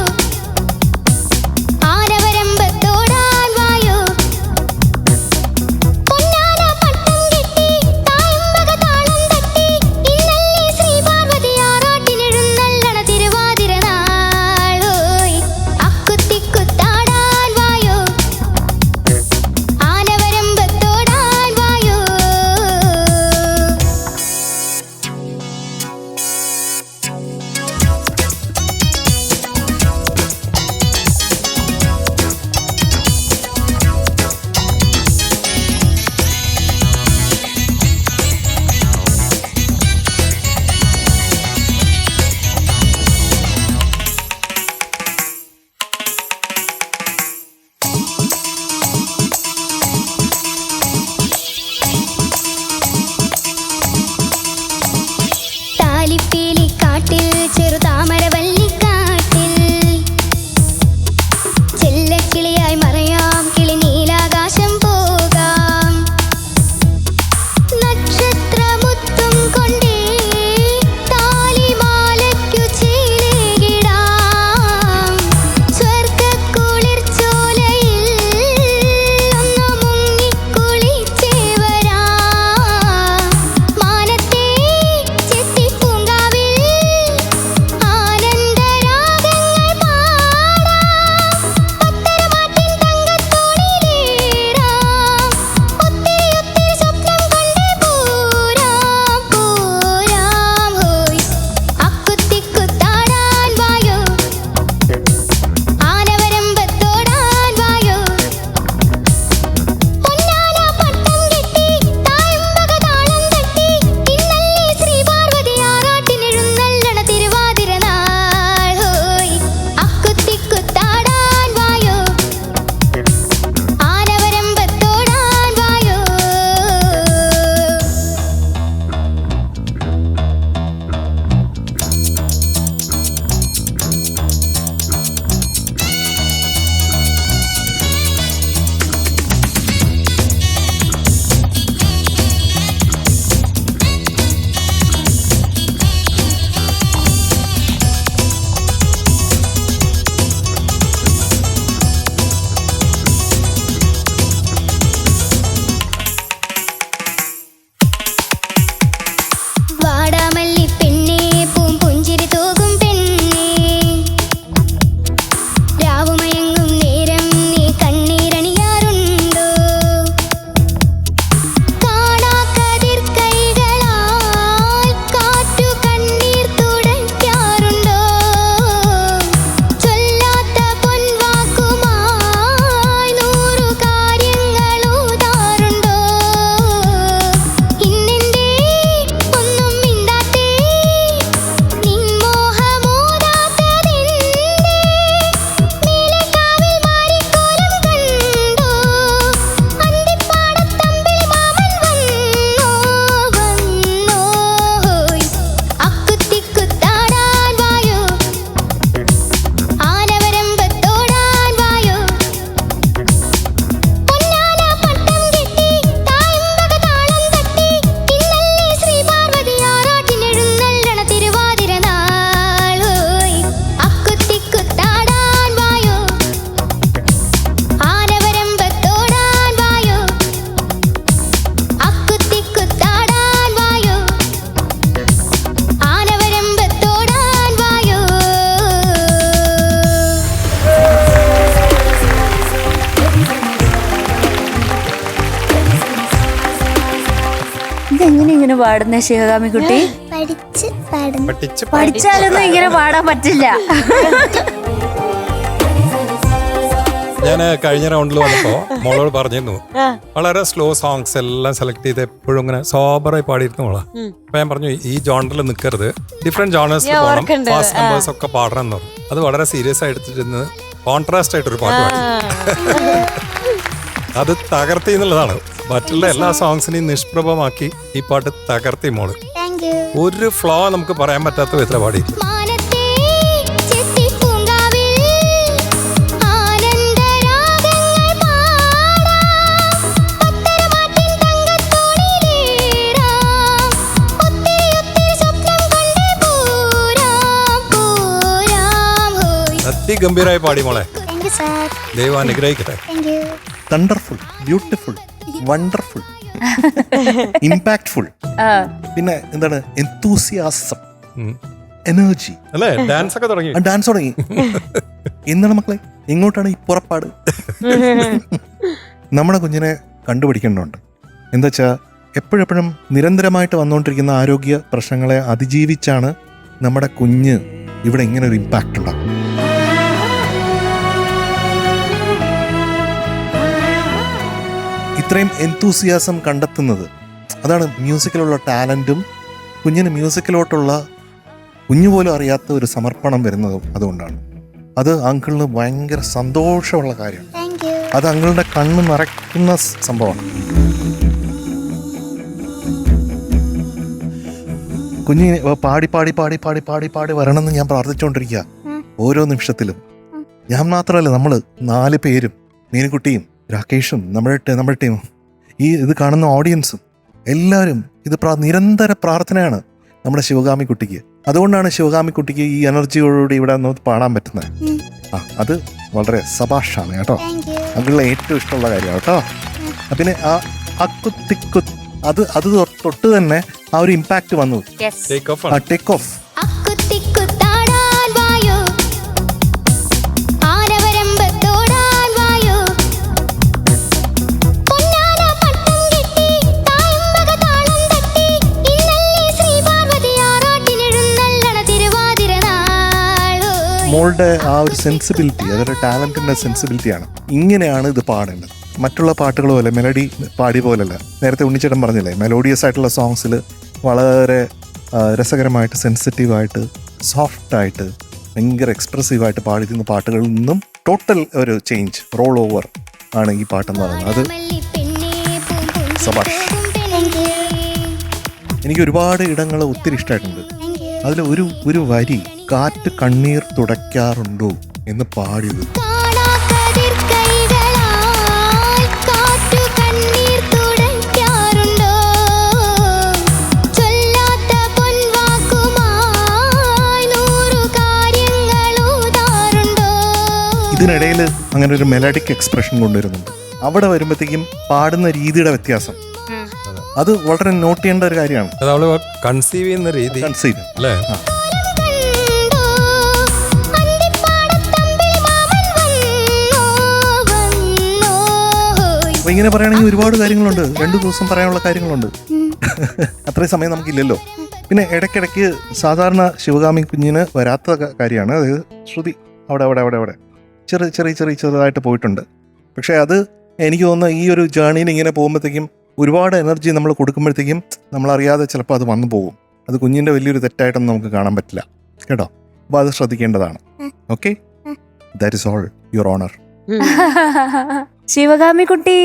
പാടുന്നേ ശിവകാമി കുട്ടി? പഠിച്ച് പാടുന്നു. പഠിച്ചാലൊന്നും ഇങ്ങനെ പാടാൻ പറ്റില്ല. ഞാൻ കഴിഞ്ഞ റൗണ്ടിൽ വന്നപ്പോ മോളോട് പറഞ്ഞിരുന്നു വളരെ സ്ലോ സോങ്സ് എല്ലാം സെലക്ട് ചെയ്ത് എപ്പോഴും ഇങ്ങനെ സോബറായി പാടിയിരുന്നു മോളാ. അപ്പൊ ഞാൻ പറഞ്ഞു ഈ ജോണറിൽ നിൽക്കരുത്, ഡിഫറെന്റ് ജോണേഴ്സിൽ പോകണം, ഫാസ്റ്റ് നമ്പേഴ്സ് ഒക്കെ പാടണം എന്ന് പറഞ്ഞു. അത് വളരെ സീരിയസ് ആയിട്ട് എടുത്തിരുന്നത് കോൺട്രാസ്റ്റ് ആയിട്ടൊരു പാട്ട് പാടി. അത് തകർത്തി എന്നുള്ളതാണ്. മറ്റുള്ള എല്ലാ സോങ്സിനെയും നിഷ്പ്രഭമാക്കി ഈ പാട്ട് തകർത്തി മോള്. ഒരു ഫ്ലോ നമുക്ക് പറയാൻ പറ്റാത്ത വിധത്തില പാടി. ഗംഭീരമായി പാടി മോളെ. ദൈവം അനുഗ്രഹിക്കട്ടെ. തണ്ടർഫുൾ, ബ്യൂട്ടിഫുൾ, വണ്ടർഫുൾ, ഇമ്പാക്ട്ഫുൾ, പിന്നെ എന്താണ് എന്തൂസിയാസം, എനർജി അല്ലേ? ഡാൻസ് ഒക്കെ തുടങ്ങി. ഡാൻസ് തുടങ്ങി. എന്താണ് മക്കളെ, എങ്ങോട്ടാണ് ഈ പുറപ്പാട്? നമ്മുടെ കുഞ്ഞിനെ കണ്ടുപിടിക്കേണ്ടതുണ്ട്. എന്താ വെച്ചാൽ എപ്പോഴെപ്പോഴും നിരന്തരമായിട്ട് വന്നുകൊണ്ടിരിക്കുന്ന ആരോഗ്യ പ്രശ്നങ്ങളെ അതിജീവിച്ചാണ് നമ്മുടെ കുഞ്ഞ് ഇവിടെ ഇങ്ങനെ ഒരു ഇമ്പാക്റ്റ് ഉണ്ടാകും. ഇത്രയും എന്തൂസിയാസം കണ്ടെത്തുന്നത് അതാണ് മ്യൂസിക്കിലുള്ള ടാലൻറ്റും കുഞ്ഞിന് മ്യൂസിക്കിലോട്ടുള്ള കുഞ്ഞു പോലും അറിയാത്ത ഒരു സമർപ്പണം വരുന്നതും അതുകൊണ്ടാണ്. അത് അങ്കിളിന് ഭയങ്കര സന്തോഷമുള്ള കാര്യമാണ്. അത് അങ്കിളിൻ്റെ കണ്ണ് നിറയ്ക്കുന്ന സംഭവമാണ്. കുഞ്ഞിനെ പാടി പാടി പാടി പാടി പാടി പാടി വരണമെന്ന് ഞാൻ പ്രാർത്ഥിച്ചുകൊണ്ടിരിക്കുക ഓരോ നിമിഷത്തിലും. ഞാൻ മാത്രമല്ല, നമ്മൾ 4 പേരും, മീനുകുട്ടിയും രാകേഷും നമ്മുടെ ടീമും ഈ ഇത് കാണുന്ന ഓഡിയൻസും എല്ലാവരും ഇത് നിരന്തര പ്രാർത്ഥനയാണ് നമ്മുടെ ശിവകാമി കുട്ടിക്ക്. അതുകൊണ്ടാണ് ശിവകാമി കുട്ടിക്ക് ഈ എനർജിയോടുകൂടി ഇവിടെ ഒന്ന് പാടാൻ പറ്റുന്നത്. അത് വളരെ സബാഷാണ് കേട്ടോ. അങ്കിളിന് ഏറ്റവും ഇഷ്ടമുള്ള കാര്യമാണ് കേട്ടോ. പിന്നെ ആ അക്കുത്തിക്കുത്ത് അത് തൊട്ട് തന്നെ ആ ഒരു ഇമ്പാക്ട് വന്നു. Take off. മോളുടെ ആ ഒരു സെൻസിബിലിറ്റി, അതൊരു ടാലന്റിന്റെ സെൻസിബിലിറ്റിയാണ്. ഇങ്ങനെയാണ് ഇത് പാടേണ്ടത്. മറ്റുള്ള പാട്ടുകൾ പോലെ മെലഡി പാടി പോലല്ല. നേരത്തെ ഉണ്ണിച്ചേട്ടൻ പറഞ്ഞില്ലേ, മെലോഡിയസ് ആയിട്ടുള്ള സോങ്സിൽ വളരെ രസകരമായിട്ട്, സെൻസിറ്റീവായിട്ട്, സോഫ്റ്റായിട്ട്, ഭയങ്കര എക്സ്പ്രസീവായിട്ട് പാടിയിരുന്ന പാട്ടുകളിൽ നിന്നും ടോട്ടൽ ഒരു ചേഞ്ച്, റോൾ ഓവർ ആണ് ഈ പാട്ടെന്ന് പറയുന്നത്. അത് സബാഷ്. എനിക്ക് ഒരുപാട് ഇടങ്ങൾ ഒത്തിരി ഇഷ്ടമായിട്ടുണ്ട്. അതിൽ ഒരു വരി, കാറ്റ് കണ്ണീർ തുടയ്ക്കാറുണ്ടോ എന്ന് പാടിയത്. ഇതിനിടയിൽ അങ്ങനെ ഒരു മെലഡിക് എക്സ്പ്രഷൻ കൊണ്ടുവരുന്നുണ്ട്. അവിടെ വരുമ്പോഴത്തേക്കും പാടുന്ന രീതിയുടെ വ്യത്യാസം, അത് വളരെ നോട്ട് ചെയ്യേണ്ട ഒരു കാര്യമാണ്. കൺസീവ് ചെയ്യുന്ന രീതി, കൺസീവ് അല്ലേ? അപ്പൊ ഇങ്ങനെ പറയുകയാണെങ്കിൽ ഒരുപാട് കാര്യങ്ങളുണ്ട്. 2 ദിവസം പറയാനുള്ള കാര്യങ്ങളുണ്ട്. അത്രയും സമയം നമുക്കില്ലല്ലോ. പിന്നെ ഇടയ്ക്കിടയ്ക്ക് സാധാരണ ശിവകാമി കുഞ്ഞിന് വരാത്ത കാര്യമാണ്, അതായത് ശ്രുതി അവിടെ ചെറുതായിട്ട് പോയിട്ടുണ്ട്. പക്ഷെ അത് എനിക്ക് തോന്നുന്ന ഈ ഒരു ജേർണിയിൽ ഇങ്ങനെ പോകുമ്പോഴത്തേക്കും ഒരുപാട് എനർജി നമ്മൾ കൊടുക്കുമ്പോഴത്തേക്കും നമ്മളറിയാതെ ചിലപ്പോൾ അത് വന്നു പോകും. അത് കുഞ്ഞിൻ്റെ വലിയൊരു തെറ്റായിട്ടൊന്നും നമുക്ക് കാണാൻ പറ്റില്ല കേട്ടോ. അപ്പോൾ അത് ശ്രദ്ധിക്കേണ്ടതാണ്. Okay, that is all, your honour. Sivakami കുട്ടി,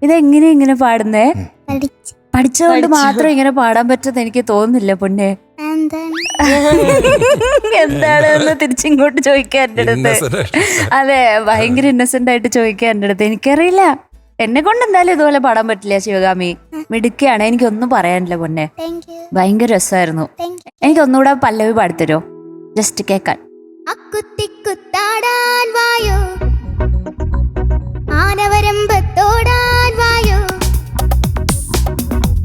ഇതെങ്ങനെ ഇങ്ങനെ പാടുന്നേ? പഠിച്ചതുകൊണ്ട് മാത്രം ഇങ്ങനെ പാടാൻ പറ്റുമെന്ന് എനിക്ക് തോന്നുന്നില്ല പൊന്നെ. എന്താണെന്ന് തിരിച്ചിങ്ങോട്ട് ചോദിക്കാൻ എൻ്റെ അടുത്ത്. അതെ, ഭയങ്കര ഇന്നസെന്റ് ആയിട്ട് ചോദിക്കാൻ എൻ്റെ അടുത്ത്. എനിക്കറിയില്ല, എന്നെ കൊണ്ട് എന്തായാലും ഇതുപോലെ പാടാൻ പറ്റില്ല. ശിവകാമി മിടുക്കിയാണ്, എനിക്കൊന്നും പറയാനില്ല പൊന്നെ. ഭയങ്കര രസമായിരുന്നു. എനിക്ക് ഒന്നുകൂടെ പല്ലവി പാടിത്തരോ, ജസ്റ്റ് കേക്കാൻ? ആനവരമ്പത്തോടാൻ വായോ,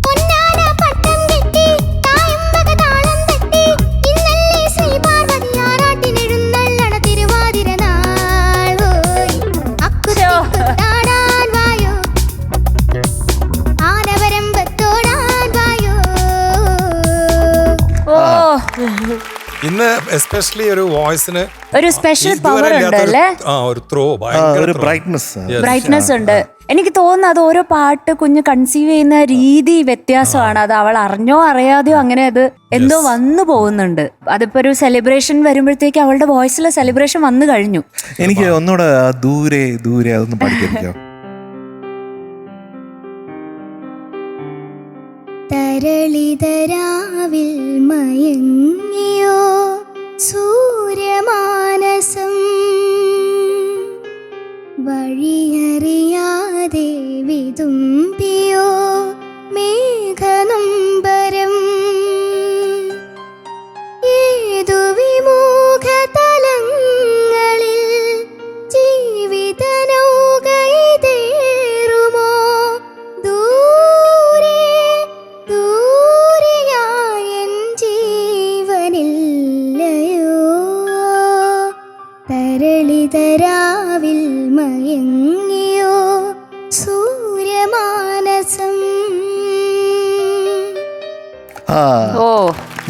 പൊന്നാന പട്ടം കെട്ടി തായമ്പക താളം തട്ടി, ഇന്നല്ലേ ശ്രീ പാർവതി ആറാട്ടിനെഴുന്നള്ളണ തിരുവാതിര നാളോയ്. അക്കുത്തിക്കുത്താടാൻ വായോ, ആനവരമ്പത്തോടാൻ വായോ. ഇന്ന് എസ്പെഷ്യലി ഒരു വോയിസിന് ഒരു സ്പെഷ്യൽ പവർ ഉണ്ട് അല്ലേ? ഒരു ത്രോ, ഒരു ബ്രൈറ്റ്നസ് ബ്രൈറ്റ്നസ് ഉണ്ട്. എനിക്ക് തോന്നുന്നു അത് ഓരോ പാട്ട് കുഞ്ഞ് കൺസീവ് ചെയ്യുന്ന രീതി വ്യത്യാസമാണ്. അത് അവൾ അറിഞ്ഞോ അറിയാതെയോ അങ്ങനെ അത് എന്തോ വന്നു പോകുന്നുണ്ട്. അതിപ്പോ ഒരു സെലിബ്രേഷൻ വരുമ്പോഴത്തേക്ക് അവളുടെ വോയിസിൽ സെലിബ്രേഷൻ വന്നു കഴിഞ്ഞു. എനിക്ക് ഒന്നുകൂടെ ദൂരെ ദൂരെ അതൊന്ന് പഠിക്കാം. തരളിതരാവിൽ മയങ്ങിയോ സൂര്യമാനസം, വഴിയറിയാതെ വിതുമ്പിയോ മേഘനമ്പരം, ഏതു വിമുഖ തലങ്ങളിൽ ജീവിത നൗകയിതേറുമോ, ദൂരെ ദൂരെയായൻ ജീവനില്ലയോ, തരളിതരാവിൽ മയങ്ങിയോ സൂര്യമാനസം. ഓ,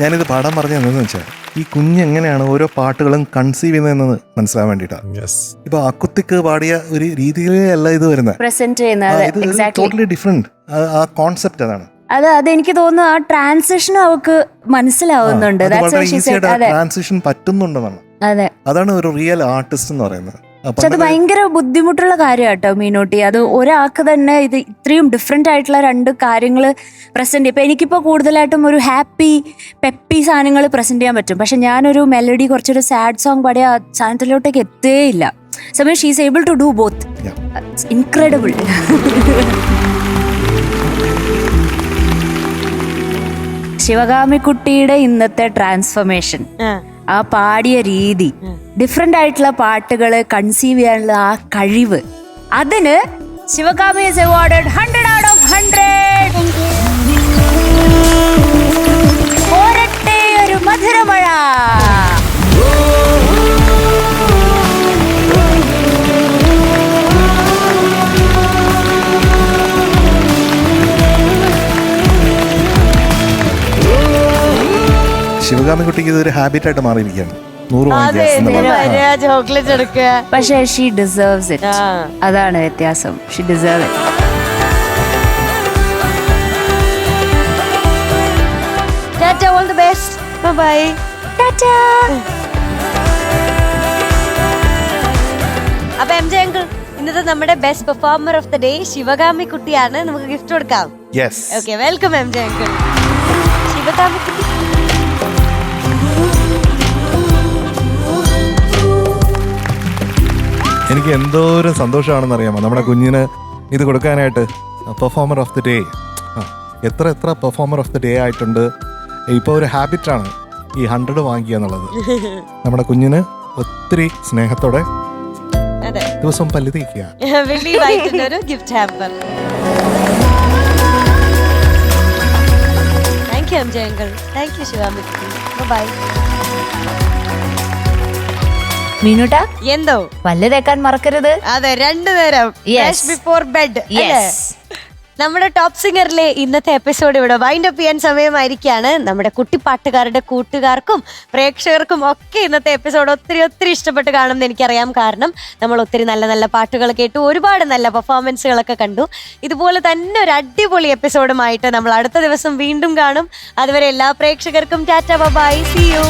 ഞാനിത് പാടാൻ പറഞ്ഞതെന്ന് വെച്ചാൽ ഈ കുഞ്ഞ് എങ്ങനെയാണ് ഓരോ പാട്ടുകളും കൺസീവ് ചെയ്യുന്നതെന്ന് മനസ്സിലാൻ വേണ്ടിയിട്ടാണ്. ഇപ്പൊ അക്കുത്തിക്ക് പാടിയ ഒരു രീതിയിലേ അല്ല ഇത് വരുന്നത്, പ്രസന്റ് ചെയ്യുന്നത് ടോട്ടലി ഡിഫറെന്റ്. ആ കോൺസെപ്റ്റ് അതാണ്. അതെനിക്ക് തോന്നുന്നു ആ ട്രാൻസിഷനും അവൾക്ക് മനസ്സിലാവുന്നുണ്ട്. ട്രാൻസിഷൻ പറ്റുന്നുണ്ടെന്നാണ്. അതെ, അതാണ് ഒരു റിയൽ ആർട്ടിസ്റ്റ് എന്ന് പറയുന്നത്. പക്ഷെ അത് ഭയങ്കര ബുദ്ധിമുട്ടുള്ള കാര്യമാട്ടോ മീനൂട്ടി. അത് ഒരാൾക്ക് തന്നെ ഇത് ഇത്രയും ഡിഫറെന്റ് ആയിട്ടുള്ള രണ്ട് കാര്യങ്ങൾ പ്രസന്റ്. ഇപ്പൊ എനിക്കിപ്പോ കൂടുതലായിട്ടും ഒരു ഹാപ്പി പെപ്പി സാധനങ്ങൾ പ്രസന്റ് ചെയ്യാൻ പറ്റും. പക്ഷെ ഞാനൊരു മെലഡി കുറച്ചൊരു സാഡ് സോങ് പാടിയ ആ സാധനത്തിലോട്ടേക്ക് എത്തേയില്ല. സമയം she is able to do both. Incredible. ശിവകാമിക്കുട്ടിയുടെ ഇന്നത്തെ ട്രാൻസ്ഫോർമേഷൻ, ആ പാടിയ രീതി, ഡിഫറെന്റ് ആയിട്ടുള്ള പാട്ടുകൾ കൺസീവ് ചെയ്യാനുള്ള ആ കഴിവ്, അതിന് Sivakami is awarded 100 out of 100. പോരട്ടെ ഒരു മധുരമഴ. ശിവകാമിക്കുട്ടിക്ക് ഇതൊരു ഹാബിറ്റ് ആയിട്ട് മാറിയിരിക്കുകയാണ്. 100 ചോക്ലേറ്റ് എടുക്കുക. പക്ഷേ ഷീ ഡിസേർവ്സ് ഇറ്റ്. അതാണ് വ്യത്യാസം. She deserve it. Tata, all the best. Bye. Tata. അപ്പൊ എം ജെ അങ്കിൾ, ഇന്നത്തെ നമ്മുടെ best performer of the day Sivakami കുട്ടിയാണ്. നമുക്ക് ഗിഫ്റ്റ് കൊടുക്കാം. Okay, welcome M J uncle. Sivakami കുട്ടി, എനിക്ക് എന്തോരം സന്തോഷമാണെന്ന് അറിയാമോ നമ്മുടെ കുഞ്ഞിന് ഇത് കൊടുക്കാനായിട്ട്. പെർഫോമർ ഓഫ് ദി ഡേ, എത്ര പെർഫോമർ ഓഫ് ദി ഡേ ആയിട്ടുണ്ട്. ഇപ്പോൾ ഒരു ഹാബിറ്റാണ് ഈ 100 വാങ്ങിക്കുക എന്നുള്ളത്. നമ്മുടെ കുഞ്ഞിന് ഒത്തിരി സ്നേഹത്തോടെ ദിവസം പല്ല് തേക്കുക. ഒരു gift hamper. Thank you M J uncle. Thank you Shivami. Bye. മീനുട്ട, എന്തോ പല്ല് തേക്കാൻ മറക്കരുത്. അതെ, 2 നേരം ബിഫോർ ബെഡ്. നമ്മുടെ ടോപ്പ് സിംഗറിലെ ഇന്നത്തെ എപ്പിസോഡ് ഇവിടെ വൈൻഡ് അപ്പ് ചെയ്യാൻ സമയമായിരിക്കാണ്. നമ്മുടെ കുട്ടിപ്പാട്ടുകാരുടെ കൂട്ടുകാർക്കും പ്രേക്ഷകർക്കും ഒക്കെ ഇന്നത്തെ എപ്പിസോഡ് ഒത്തിരി ഇഷ്ടപ്പെട്ട് കാണുമെന്ന് എനിക്കറിയാം. കാരണം നമ്മൾ ഒത്തിരി നല്ല നല്ല പാട്ടുകൾ കേട്ടു, ഒരുപാട് നല്ല പെർഫോമൻസുകളൊക്കെ കണ്ടു. ഇതുപോലെ തന്നെ ഒരു അടിപൊളി എപ്പിസോഡുമായിട്ട് നമ്മൾ അടുത്ത ദിവസം വീണ്ടും കാണും. അതുവരെ എല്ലാ പ്രേക്ഷകർക്കും ടാറ്റ, ബൈ, സീ യു.